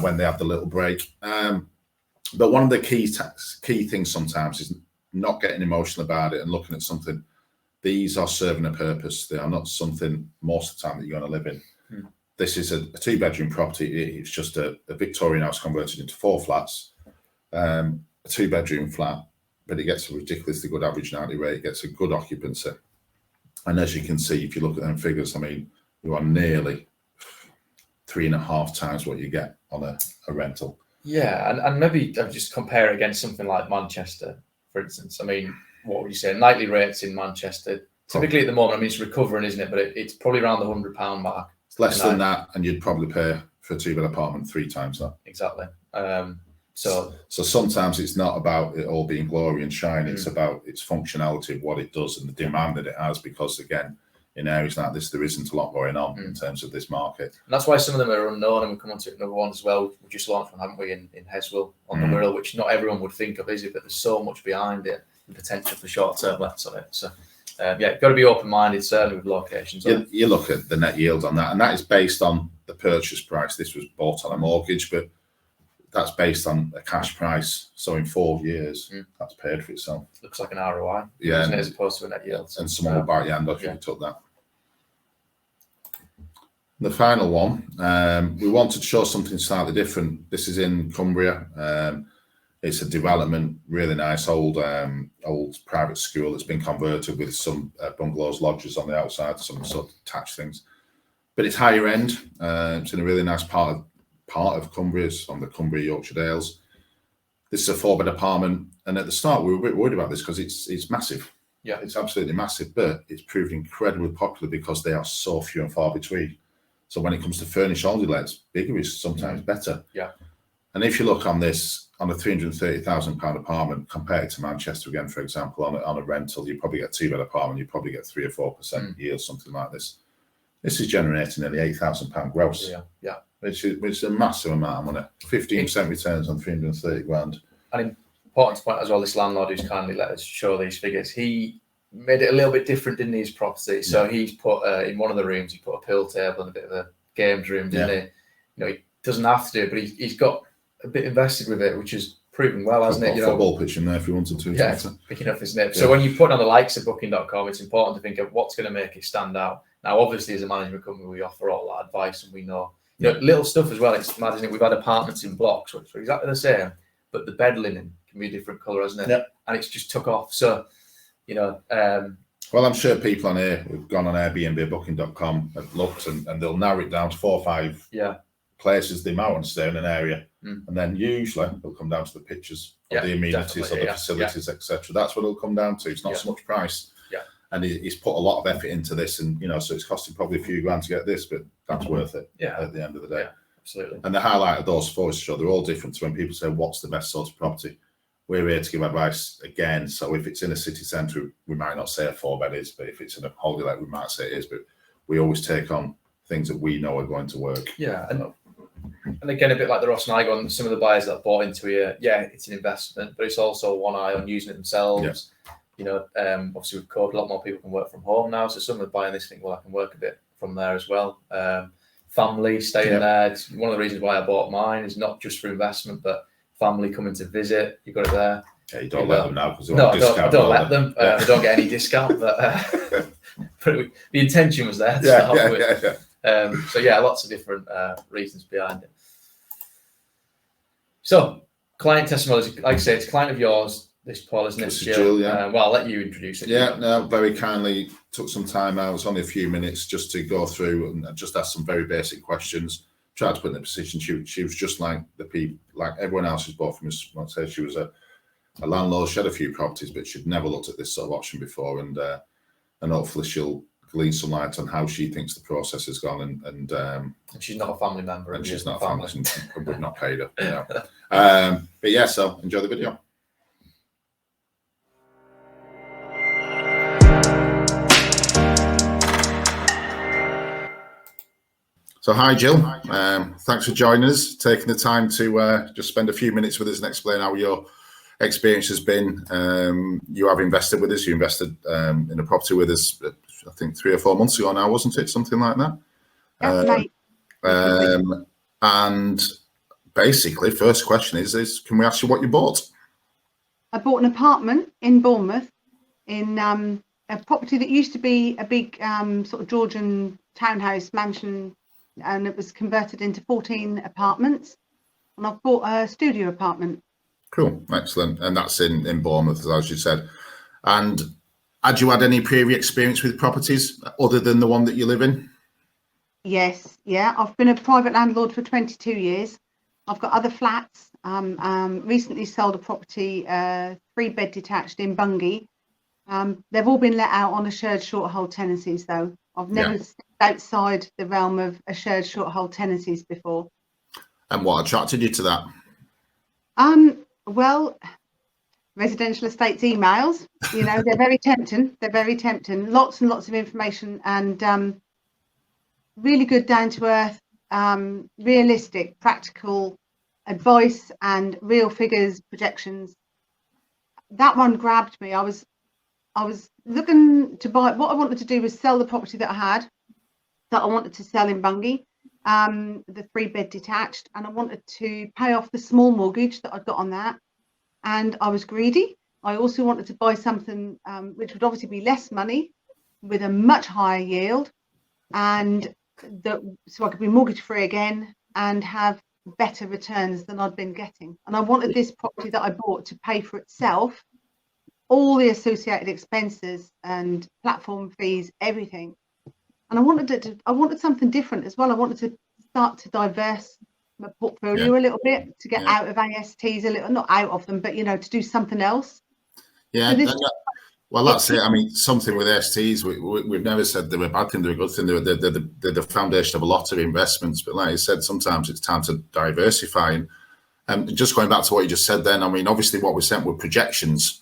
[SPEAKER 2] when they have the little break. But one of the key things sometimes is not getting emotional about it and looking at something. These are serving a purpose. They are not something most of the time that you're going to live in. This is a 2-bedroom property. It's just a Victorian house converted into 4 flats, a 2-bedroom flat, but it gets a ridiculously good average nightly rate. It gets a good occupancy. And as you can see, if you look at them figures, I mean, you are nearly 3.5 times what you get on a rental.
[SPEAKER 1] Yeah, and maybe just compare it against something like Manchester, for instance. I mean, what would you say? Nightly rates in Manchester, typically at the moment, I mean, it's recovering, isn't it? But it's probably around the £100 mark.
[SPEAKER 2] It's less than that, and you'd probably pay for a 2-bed apartment 3 times that.
[SPEAKER 1] Exactly. So
[SPEAKER 2] sometimes it's not about it all being glory and shine. It's about its functionality of what it does and the demand that it has. Because again, in areas like this, there isn't a lot going on in terms of this market. And
[SPEAKER 1] that's why some of them are unknown. And we'll come on to another one as well. We just launched one, haven't we, in Heswell on the Wirral, which not everyone would think of, is it? But there's so much behind it, the potential for short-term lets on it. So. Got to be open-minded, certainly with locations.
[SPEAKER 2] You look at the net yield on that, and that is based on the purchase price. This was bought on a mortgage, but that's based on a cash price. So in 4 years, that's paid for itself.
[SPEAKER 1] Looks like an ROI, isn't it, as opposed to a net yield.
[SPEAKER 2] And someone will bite your hand off if you took that. The final one, we wanted to show something slightly different. This is in Cumbria. It's a development, really nice old private school that's been converted with some bungalows, lodges on the outside, some sort of attached things. But it's higher end. It's in a really nice part of Cumbria, on the Cumbria Yorkshire Dales. This is a 4-bed apartment, and at the start we were a bit worried about this because it's massive. Yeah, it's absolutely massive, but it's proved incredibly popular because they are so few and far between. So when it comes to furnished holiday lets, bigger is sometimes better.
[SPEAKER 1] Yeah.
[SPEAKER 2] And if you look on this, on a £330,000 apartment, compared to Manchester again, for example, on a rental, you probably get a 2-bed apartment, you probably get 3 or 4% yield, something like this. This is generating nearly £8,000 gross.
[SPEAKER 1] Yeah.
[SPEAKER 2] Which is a massive amount of money. 15% returns on 330 grand.
[SPEAKER 1] And important to point as well, this landlord who's kindly let us show these figures, he made it a little bit different in his property. So he's put in one of the rooms, he put a pool table and a bit of a games room, didn't he? You know, he doesn't have to do it, but he's got a bit invested with it, which has proven well, hasn't it? You know,
[SPEAKER 2] football pitch in there if you wanted to.
[SPEAKER 1] Yeah, it's picking up his nip. So when you put on the likes of booking.com, it's important to think of what's going to make it stand out. Now, obviously, as a management company, we offer all that advice, and we know, you know, little stuff as well. It's mad, isn't it? We've had apartments in blocks which are exactly the same, but the bed linen can be a different colour, isn't it?
[SPEAKER 2] Yep.
[SPEAKER 1] And it's just took off. So, you know,
[SPEAKER 2] well, I'm sure people on here who've gone on Airbnb, booking.com, have looked and they'll narrow it down to 4 or 5 places they might want to stay in an area, and then usually it'll come down to the pictures of the amenities or the facilities, etc. That's what it'll come down to. It's not so much price. And he's put a lot of effort into this, and so it's costing probably a few grand to get this, but that's worth it at the end of the day.
[SPEAKER 1] Absolutely.
[SPEAKER 2] And the highlight of those four is to show they're all different. So when people say what's the best sort of property, we're here to give advice again. So if it's in a city centre, we might not say a 4-bed is, but if it's in a holiday let, we might say it is. But we always take on things that we know are going to work.
[SPEAKER 1] Yeah, and again, a bit like the Ross and I on some of the buyers that bought into here. Yeah, it's an investment, but it's also one eye on using it themselves. Obviously with COVID, a lot more people can work from home now, so some of the buying this think, well, I can work a bit from there as well. Family staying there. It's one of the reasons why I bought mine is not just for investment, but family coming to visit. You got it there.
[SPEAKER 2] Yeah, you don't let them now because
[SPEAKER 1] I don't let them. I don't get any discount, but the intention was there to start with. So lots of different reasons behind it. So client testimonials, like I say, it's a client of yours. This Paul, isn't it?
[SPEAKER 2] Jill,
[SPEAKER 1] well, I'll let you introduce it.
[SPEAKER 2] Very kindly took some time out. It was only a few minutes just to go through and just ask some very basic questions. Tried to put in a position. She was just like the people, like everyone else who's bought from us. I'd say she was a landlord. She had a few properties, but she'd never looked at this sort of option before. And hopefully she'll glean some light on how she thinks the process has gone. And
[SPEAKER 1] she's not a family member.
[SPEAKER 2] And she's not a family, and we've not paid her. But so enjoy the video. So hi, Jill. Thanks for joining us, taking the time to just spend a few minutes with us and explain how your experience has been. You have invested with us. You invested in a property with us, I think 3 or 4 months ago now, wasn't it? Something like that.
[SPEAKER 3] That's right.
[SPEAKER 2] And basically, first question is can we ask you what you bought?
[SPEAKER 3] I bought an apartment in Bournemouth in a property that used to be a big sort of Georgian townhouse mansion, and it was converted into 14 apartments, and I've bought a studio apartment.
[SPEAKER 2] Cool, excellent. And that's in Bournemouth, as you said. And had you had any previous experience with properties other than the one that you live in?
[SPEAKER 3] Yes, I've been a private landlord for 22 years. I've got other flats. Recently sold a property, 3-bed detached in Bungay. They've all been let out on a shared short hold tenancies though. I've never stepped outside the realm of a shared short hold tenancies before.
[SPEAKER 2] And what attracted you to that?
[SPEAKER 3] Well, residential estates emails, they're very tempting. Lots and lots of information, and really good down to earth, realistic, practical advice and real figures, projections. That one grabbed me. I was looking to buy. What I wanted to do was sell the property that I had, that I wanted to sell in Bungay, the 3-bed detached, and I wanted to pay off the small mortgage that I'd got on that. And I was greedy. I also wanted to buy something which would obviously be less money with a much higher yield, and so I could be mortgage free again and have better returns than I'd been getting. And I wanted this property that I bought to pay for itself, all the associated expenses and platform fees, everything. And I wanted something different as well. I wanted to start to diverse my portfolio a little bit, to get out of ASTs a little, not out of them, but to do something else.
[SPEAKER 2] Well, that's it. I mean, something with ASTs, we've never said they're a bad thing, they're a good thing. They're the foundation of a lot of investments. But like I said, sometimes it's time to diversify. And just going back to what you just said then, I mean, obviously what we sent were projections.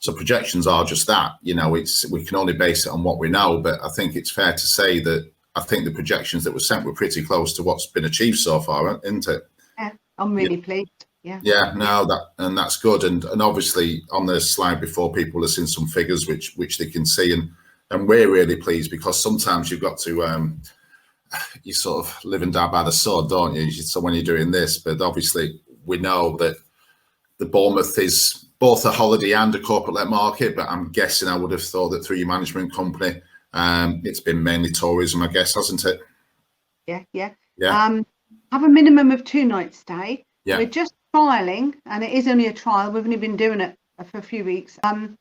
[SPEAKER 2] So projections are just that, we can only base it on what we know. But I think it's fair to say that I think the projections that were sent were pretty close to what's been achieved so far, isn't it?
[SPEAKER 3] Yeah, I'm really pleased. Yeah.
[SPEAKER 2] Yeah, no, that's good. And obviously on the slide before, people have seen some figures which they can see, and we're really pleased, because sometimes you've got to you sort of live and die by the sword, don't you? So when you're doing this, but obviously we know that the Bournemouth is both a holiday and a corporate let market, but I'm guessing, I would have thought that through your management company, it's been mainly tourism, I guess, hasn't it?
[SPEAKER 3] Yeah. Have a minimum of 2 nights stay.
[SPEAKER 2] Yeah.
[SPEAKER 3] We're just trialing, and it is only a trial. We've only been doing it for a few weeks. When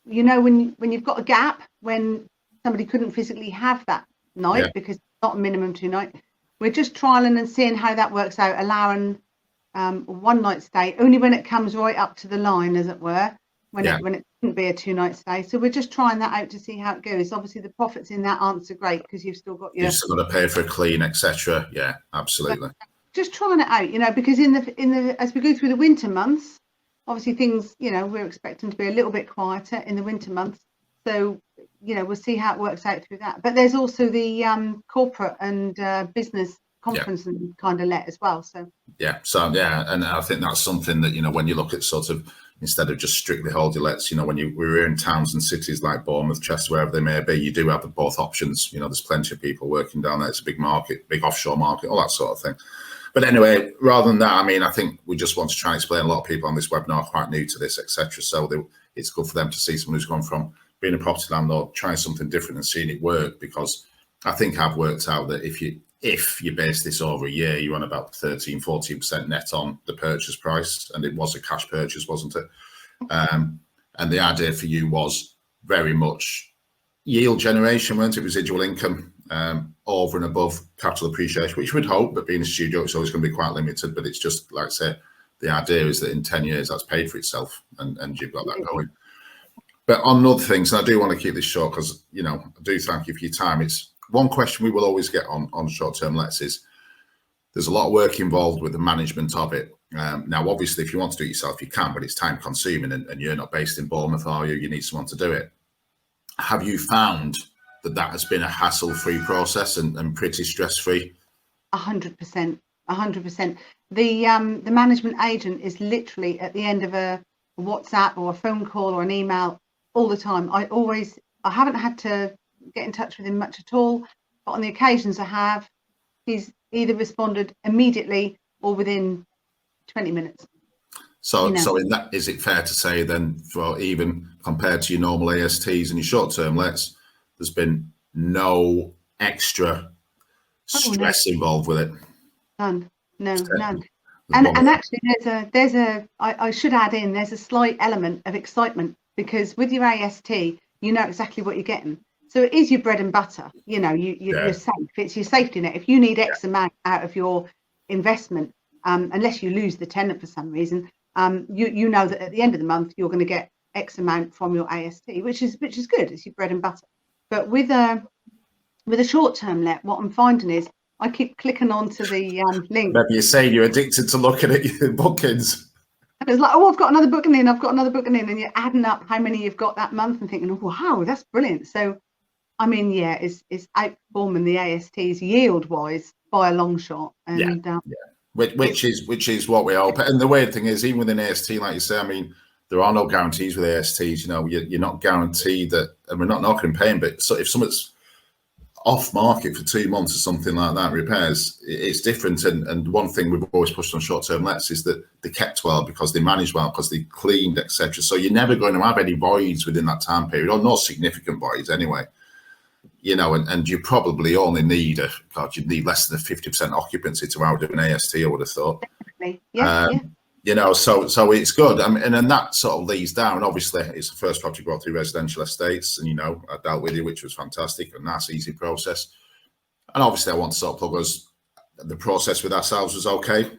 [SPEAKER 3] you've got a gap, when somebody couldn't physically have that night, because it's not a minimum 2 night, we're just trialing and seeing how that works out, allowing a one-night stay only when it comes right up to the line, as it were, when it couldn't be a 2-night stay. So we're just trying that out to see how it goes. Obviously, the profits in that aren't so great because you've still got
[SPEAKER 2] you've still got to pay for a clean, etc. Yeah, absolutely.
[SPEAKER 3] Just trying it out, you know, because in the as we go through the winter months, obviously things, you know, we're expecting to be a little bit quieter in the winter months. So, you know, we'll see how it works out through that. But there's also the corporate and business conference and kind of let as well. So and I think that's something that, you know, when you look at sort of, instead of just strictly holiday lets, you know, when we're in towns and cities like Bournemouth, Chester, wherever they may be, you do have both options. You know, there's plenty of people working down there. It's a big market, big offshore market, all that sort of thing. But anyway, rather than that, I mean, I think we just want to try and explain, a lot of people on this webinar are quite new to this, etc. So it's good for them to see someone who's gone from being a property landlord, trying something different and seeing it work, because I think I've worked out that if you base this over a year, you're on about 13-14% net on the purchase price, and it was a cash purchase, wasn't it? And the idea for you was very much yield generation, weren't it? Residual income over and above capital appreciation, which we'd hope, but being a studio, it's always going to be quite limited. But it's just, like I say, the idea is that in 10 years, that's paid for itself, and you've got that going. But on other things, and I do want to keep this short because, you know, I do thank you for your time. It's one question we will always get on short-term lets is there's a lot of work involved with the management of it. Now, obviously, if you want to do it yourself, you can, but it's time consuming, and you're not based in Bournemouth, are you? You need someone to do it. Have you found that has been a hassle-free process and pretty stress-free? 100%. 100%. The management agent is literally at the end of a WhatsApp or a phone call or an email all the time. I haven't had to get in touch with him much at all, but on the occasions I have, he's either responded immediately or within 20 minutes.
[SPEAKER 2] So in that, is it fair to say then, for even compared to your normal ASTs and your short-term lets, there's been no extra stress involved with it?
[SPEAKER 3] None. And actually, I should add in, there's a slight element of excitement, because with your AST, you know exactly what you're getting. So it is your bread and butter. You know, you're safe. It's your safety net. If you need X amount out of your investment, unless you lose the tenant for some reason, you know that at the end of the month you're going to get X amount from your AST, which is good. It's your bread and butter. But with a short-term let, what I'm finding is I keep clicking onto the link.
[SPEAKER 2] Maybe you're saying you're addicted to looking at your bookings.
[SPEAKER 3] And it's like, oh, I've got another booking in, and you're adding up how many you've got that month and thinking, oh, wow, that's brilliant. So, I mean, yeah, it's outperforming the ASTs yield-wise by a long shot. And
[SPEAKER 2] which is what we hope. And the weird thing is, even with an AST, like you say, I mean, there are no guarantees with ASTs. You know, you're not guaranteed that, and we're not knocking pain, but so if something's off market for 2 months or something like that, repairs, it's different. And one thing we've always pushed on short-term lets is that they kept well because they managed well, because they cleaned, etc. So you're never going to have any voids within that time period, or no significant voids anyway. You know, and you probably only need you'd need less than a 50% occupancy to out of an AST, I would have thought.
[SPEAKER 3] Definitely.
[SPEAKER 2] You know, so it's good. I mean, and then that sort of leads down. Obviously, it's the first project brought through residential estates, and, you know, I dealt with you, which was fantastic, a nice, easy process. And obviously, I want to sort of plug us. The process with ourselves was okay.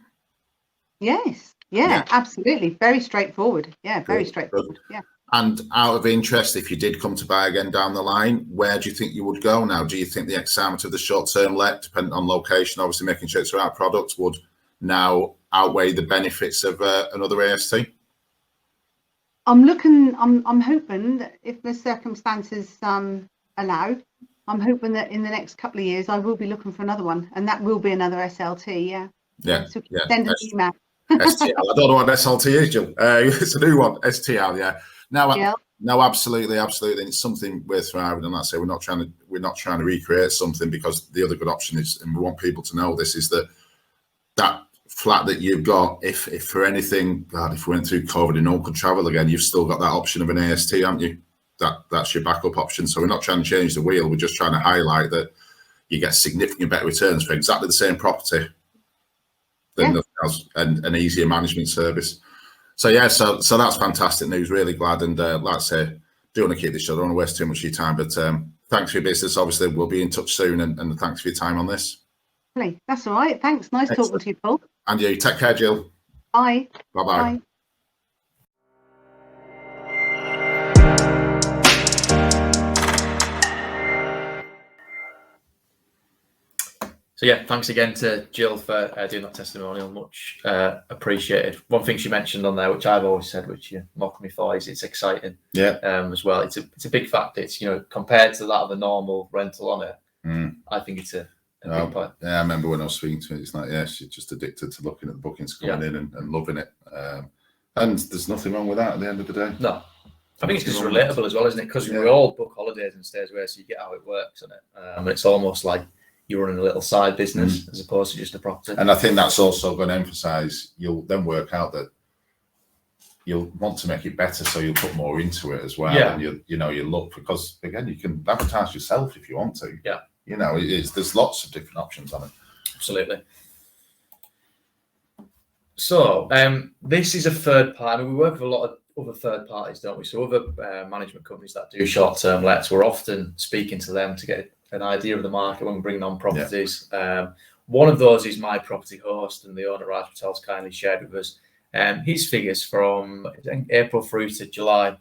[SPEAKER 3] Yes. Yeah, absolutely. Very straightforward. Yeah, very straightforward. Yeah.
[SPEAKER 2] And out of interest, if you did come to buy again down the line, where do you think you would go now? Do you think the excitement of the short-term let, depending on location, obviously making sure it's the right product, would now outweigh the benefits of another AST?
[SPEAKER 3] I'm hoping that if the circumstances allow, I'm hoping that in the next couple of years I will be looking for another one, and that will be another SLT. So send an email.
[SPEAKER 2] STL. I don't know what SLT is, Jill. It's a new one. STL. Yeah. No, absolutely. It's something we're thriving, and like I say, we're not trying to recreate something, because the other good option is, and we want people to know this, is that flat that you've got, if for anything, God, if we went through COVID and no one could travel again, you've still got that option of an AST, haven't you? That's your backup option. So we're not trying to change the wheel. We're just trying to highlight that you get significantly better returns for exactly the same property than nothing else, and an easier management service. So so that's fantastic news. Really glad, and like I say, do want to keep this short. I don't want to waste too much of your time, but thanks for your business. Obviously, we'll be in touch soon, and thanks for your time on this.
[SPEAKER 3] That's all right. Thanks. Nice talking to you, Paul.
[SPEAKER 2] And you take care, Jill.
[SPEAKER 3] Bye.
[SPEAKER 2] Bye-bye.
[SPEAKER 3] Bye.
[SPEAKER 1] So yeah, thanks again to Jill for doing that testimonial. Much appreciated. One thing she mentioned on there, which I've always said, which you mock me for, is it's exciting.
[SPEAKER 2] Yeah.
[SPEAKER 1] As well, it's a big factor. It's, you know, compared to that of a normal rental on it, I think it's a big part.
[SPEAKER 2] Yeah, I remember when I was speaking to her, it's like, yeah, she's just addicted to looking at the bookings coming in and loving it. And there's nothing wrong with that at the end of the day.
[SPEAKER 1] No. I think it's just relatable as well, isn't it? Because we all book holidays and stays away, so you get how it works, isn't it? And it's almost like you're running a little side business as opposed to just a property.
[SPEAKER 2] And I think that's also going to emphasise, you'll then work out that you'll want to make it better, so you'll put more into it as well.
[SPEAKER 1] Yeah.
[SPEAKER 2] And you look, because again, you can advertise yourself if you want to.
[SPEAKER 1] Yeah.
[SPEAKER 2] You know, there's lots of different options on it.
[SPEAKER 1] Absolutely. So this is a third party. I mean, we work with a lot of other third parties, don't we? So other management companies that do short-term lets, we're often speaking to them to get an idea of the market when we're bringing on properties. One of those is My Property Host, and the owner, Raj Patel's kindly shared with us his figures from, I think, April through to July.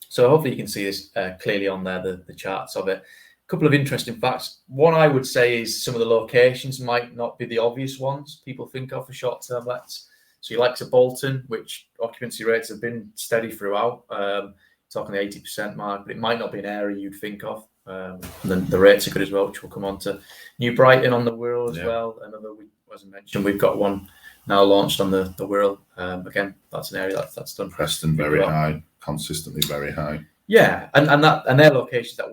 [SPEAKER 1] So hopefully you can see this clearly on there, the charts of it. A couple of interesting facts. One I would say is some of the locations might not be the obvious ones people think of for short-term lets. So you like to Bolton, which occupancy rates have been steady throughout, talking the 80% mark, but it might not be an area you'd think of. And then the rates are good as well, which we'll come on to. New Brighton on the Wirral as well. Another, as I mentioned, we've got one now launched on the Wirral. Again, that's an area that's done.
[SPEAKER 2] Preston, very high, consistently very high.
[SPEAKER 1] Yeah, and they're locations that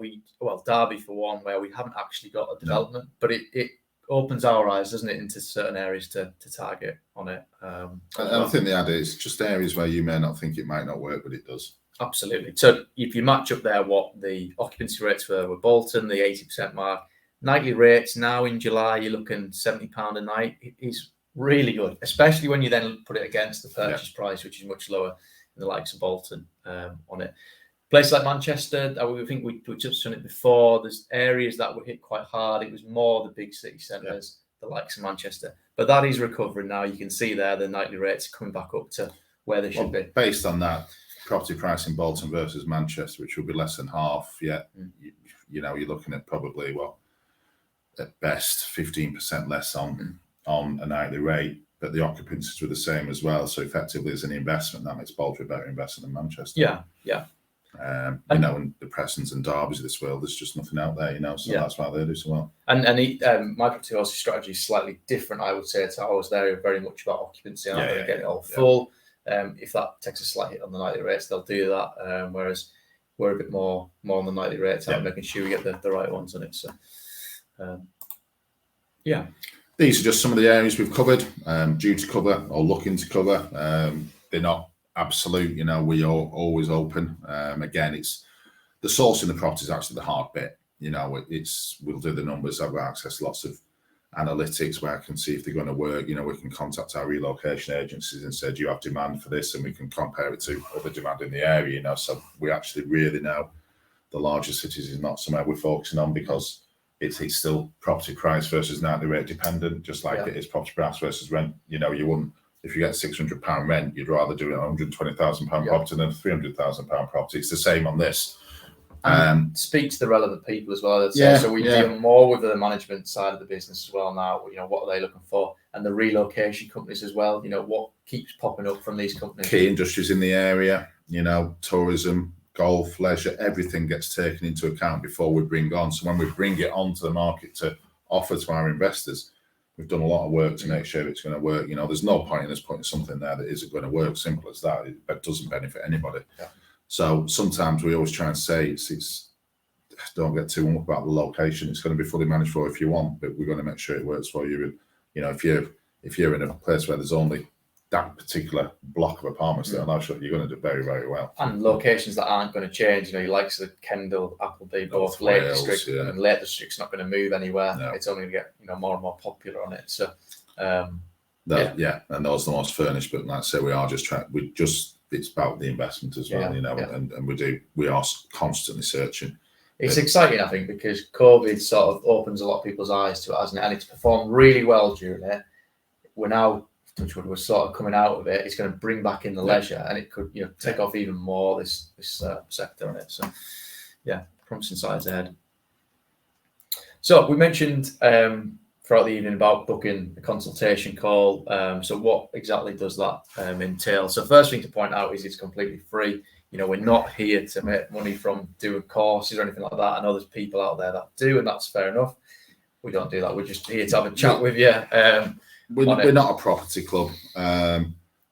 [SPEAKER 1] Derby for one, where we haven't actually got a development, but it opens our eyes, doesn't it, into certain areas to target on it.
[SPEAKER 2] I think the idea is just areas where you may not think it might not work, but it does.
[SPEAKER 1] Absolutely. So if you match up there what the occupancy rates were with Bolton, the 80% mark, nightly rates now in July, you're looking £70 a night. It is really good, especially when you then put it against the purchase price, which is much lower in the likes of Bolton on it. Place like Manchester, I think we touched on it before. There's areas that were hit quite hard. It was more the big city centres, the likes of Manchester. But that is recovering now. You can see there the nightly rates coming back up to where they should be.
[SPEAKER 2] Based on that, property price in Bolton versus Manchester, which will be less than half, you know, you're looking at probably, at best 15% less on a nightly rate, but the occupancies were the same as well. So effectively, as an investment, that makes Bolton a better investment than Manchester.
[SPEAKER 1] Yeah.
[SPEAKER 2] You know, and the Prestons and Derbys of this world, there's just nothing out there, you know, so that's why they do so well.
[SPEAKER 1] And My Property Host's strategy is slightly different, I would say, to ours. They're very much about occupancy, aren't they? Getting it all full. If that takes a slight hit on the nightly rates, they'll do that. Whereas we're a bit more on the nightly rates, making sure we get the right ones on it. So,
[SPEAKER 2] These are just some of the areas we've covered, due to cover or looking to cover. They're not absolute, you know, we are always open. Again, it's the sourcing the property is actually the hard bit. You know, we'll do the numbers. I've got access to lots of analytics where I can see if they're going to work. You know, we can contact our relocation agencies and say, do you have demand for this? And we can compare it to other demand in the area, you know. So we actually really know the larger cities is not somewhere we're focusing on, because it's still property price versus nightly rate dependent, just like it is property price versus rent. You know, you wouldn't, if you get £600 rent, you'd rather do a £120,000 property than a £300,000 property. It's the same on this.
[SPEAKER 1] Speak to the relevant people as well. So we deal more with the management side of the business as well now. You know, what are they looking for? And the relocation companies as well. You know, what keeps popping up from these companies?
[SPEAKER 2] Key industries in the area, you know, tourism, golf, leisure, everything gets taken into account before we bring on. So when we bring it onto the market to offer to our investors, we've done a lot of work to make sure it's going to work. You know, there's no point in us putting something there that isn't going to work. Simple as that. It doesn't benefit anybody. Yeah. So sometimes we always try and say it's don't get too hung up about the location. It's going to be fully managed for if you want, but we're going to make sure it works for you. And, you know, if you're in a place where there's only that particular block of apartments that are sure, you're going to do very, very well. And
[SPEAKER 1] locations that aren't going to change, you know, you like the Kendal, Appleby, both Lake District, and Lake District's not going to move anywhere. No. It's only going to get, you know, more and more popular on it. So, and those are the most furnished. But like I say,
[SPEAKER 2] it's about the investment as well, you know, and we are constantly searching.
[SPEAKER 1] It's exciting, I think, because COVID sort of opens a lot of people's eyes to it, hasn't it? And it's performed really well during it. We're now, we're sort of coming out of it. It's going to bring back in the leisure, and it could, take off even more this sector on it. So, yeah, promising signs ahead. So we mentioned throughout the evening about booking a consultation call. So what exactly does that entail? So first thing to point out is it's completely free. We're not here to make money from doing courses or anything like that. I know there's people out there that do, and that's fair enough. We don't do that. We're just here to have a chat with you.
[SPEAKER 2] We're not a property club.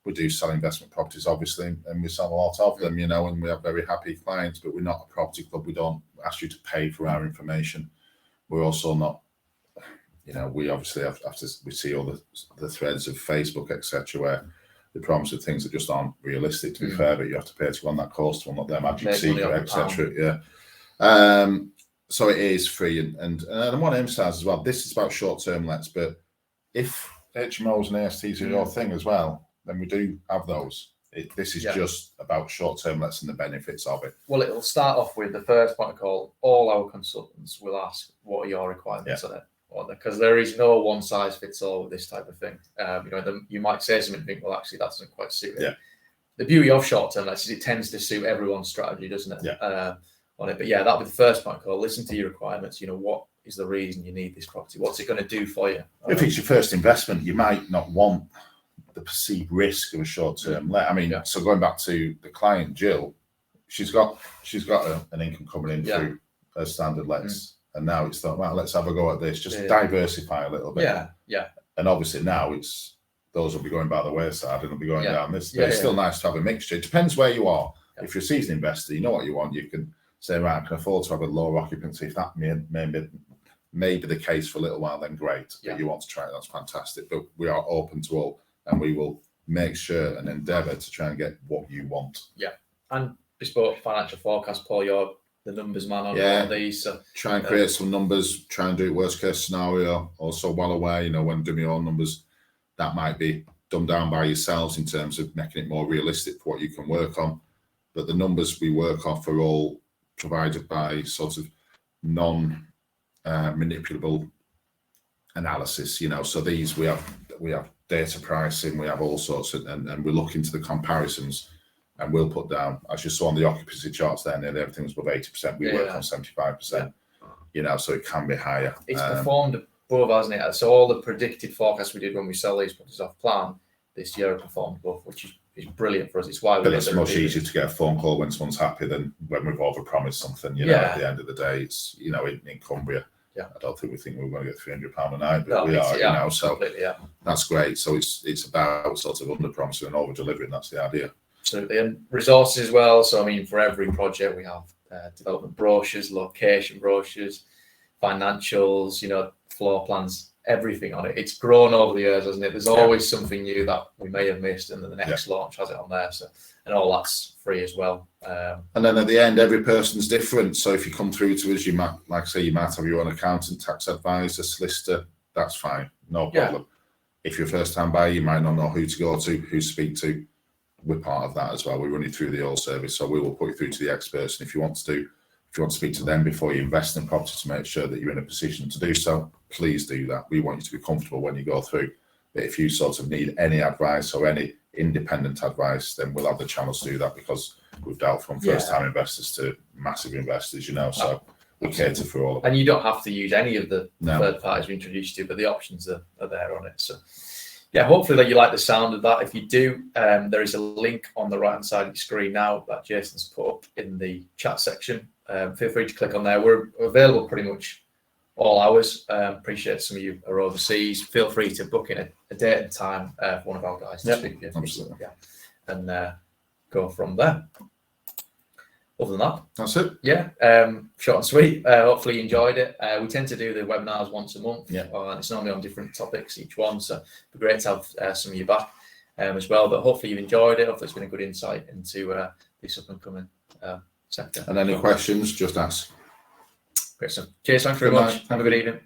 [SPEAKER 2] We do sell investment properties, obviously, and we sell a lot of them, and we have very happy clients, but we're not a property club. We don't ask you to pay for our information. We're also not, we obviously have to, we see all the threads of Facebook, etc., where they promise that things that just aren't realistic, to be fair, but you have to pay to go on that course to unlock their magic secret, etc. Yeah. So it is free, and I want to emphasise as well, this is about short-term lets, but if HMOs and ASTs are your thing as well, then we do have those. This is just about short-term lets and the benefits of it.
[SPEAKER 1] Well, it'll start off with the first point of call. All our consultants will ask, what are your requirements on it? Because there is no one size fits all with this type of thing. You might say something and think, well, actually, that doesn't quite suit it.
[SPEAKER 2] Yeah.
[SPEAKER 1] The beauty of short-term lets is it tends to suit everyone's strategy, doesn't it?
[SPEAKER 2] Yeah.
[SPEAKER 1] On it. But yeah, that'll be the first point of call. Listen to your requirements. What is the reason you need this property? What's it going to do for you?
[SPEAKER 2] If it's your first investment, you might not want the perceived risk of a short-term let. I mean, so going back to the client, Jill, she's got an income coming in through her standard lets. And now it's thought, well, let's have a go at this, just diversify a little bit.
[SPEAKER 1] Yeah.
[SPEAKER 2] And obviously now those will be going by the wayside and will be going down this. But it's still nice to have a mixture. It depends where you are. Yeah. If you're a seasoned investor, you know what you want. You can say, right, I can afford to have a lower occupancy. If that may be the case for a little while, then great. But you want to try it, that's fantastic. But we are open to all, and we will make sure and endeavour to try and get what you want.
[SPEAKER 1] Yeah. And bespoke financial forecast, Paul, you're the numbers man on all these. So
[SPEAKER 2] try and create some numbers, try and do it worst case scenario. Also well aware, when doing your own numbers, that might be dumbed down by yourselves in terms of making it more realistic for what you can work on. But the numbers we work off are all provided by sort of non-manipulable analysis, So these we have data pricing, we have all sorts of, and we look into the comparisons. And we'll put down, as you saw on the occupancy charts there, nearly everything was above 80%. We work on 75%, so it can be higher.
[SPEAKER 1] It's performed above, hasn't it? So all the predicted forecasts we did when we sell these properties off plan this year have performed above, which is brilliant for us. It's why
[SPEAKER 2] but it's much easier to get a phone call when someone's happy than when we've overpromised something, at the end of the day. It's, in Cumbria, I don't think we're going to get £300 a night, but we are, so that's great. So it's about sort of under-promising and over-delivering. That's the idea.
[SPEAKER 1] Absolutely, and resources as well. So, I mean, for every project, we have development brochures, location brochures, financials, floor plans, everything on it. It's grown over the years, hasn't it? There's always something new that we may have missed, and then the next launch has it on there. So, and all that's free as well.
[SPEAKER 2] And then at the end, every person's different. So if you come through to us, you might, like I say, you might have your own accountant, tax advisor, solicitor. That's fine, no problem. If you're a first-time buyer, you might not know who to go to, who to speak to. We're part of that as well. We run you through the whole service, so we will put you through to the experts. And if you want to speak to them before you invest in property to make sure that you're in a position to do so, please do that. We want you to be comfortable when you go through. But if you sort of need any advice or any independent advice, then we'll have the channels to do that, because we've dealt from first-time investors to massive investors, so we cater for all of them.
[SPEAKER 1] And you don't have to use any of the third parties we introduced you, but the options are there on it. So. Yeah, hopefully that you like the sound of that. If you do, there is a link on the right-hand side of your screen now that Jason's put up in the chat section. Feel free to click on there. We're available pretty much all hours. Appreciate some of you are overseas. Feel free to book in a date and time for one of our guys to speak to you.
[SPEAKER 2] Absolutely.
[SPEAKER 1] And go from there. Other than that,
[SPEAKER 2] that's it.
[SPEAKER 1] Yeah, short and sweet. Hopefully you enjoyed it. We tend to do the webinars once a month. And it's normally on different topics each one. So it'd be great to have some of you back as well. But hopefully you've enjoyed it. Hopefully it's been a good insight into this up and coming sector.
[SPEAKER 2] And any questions, just ask.
[SPEAKER 1] Great stuff. Cheers. Thanks very much. Have a good evening.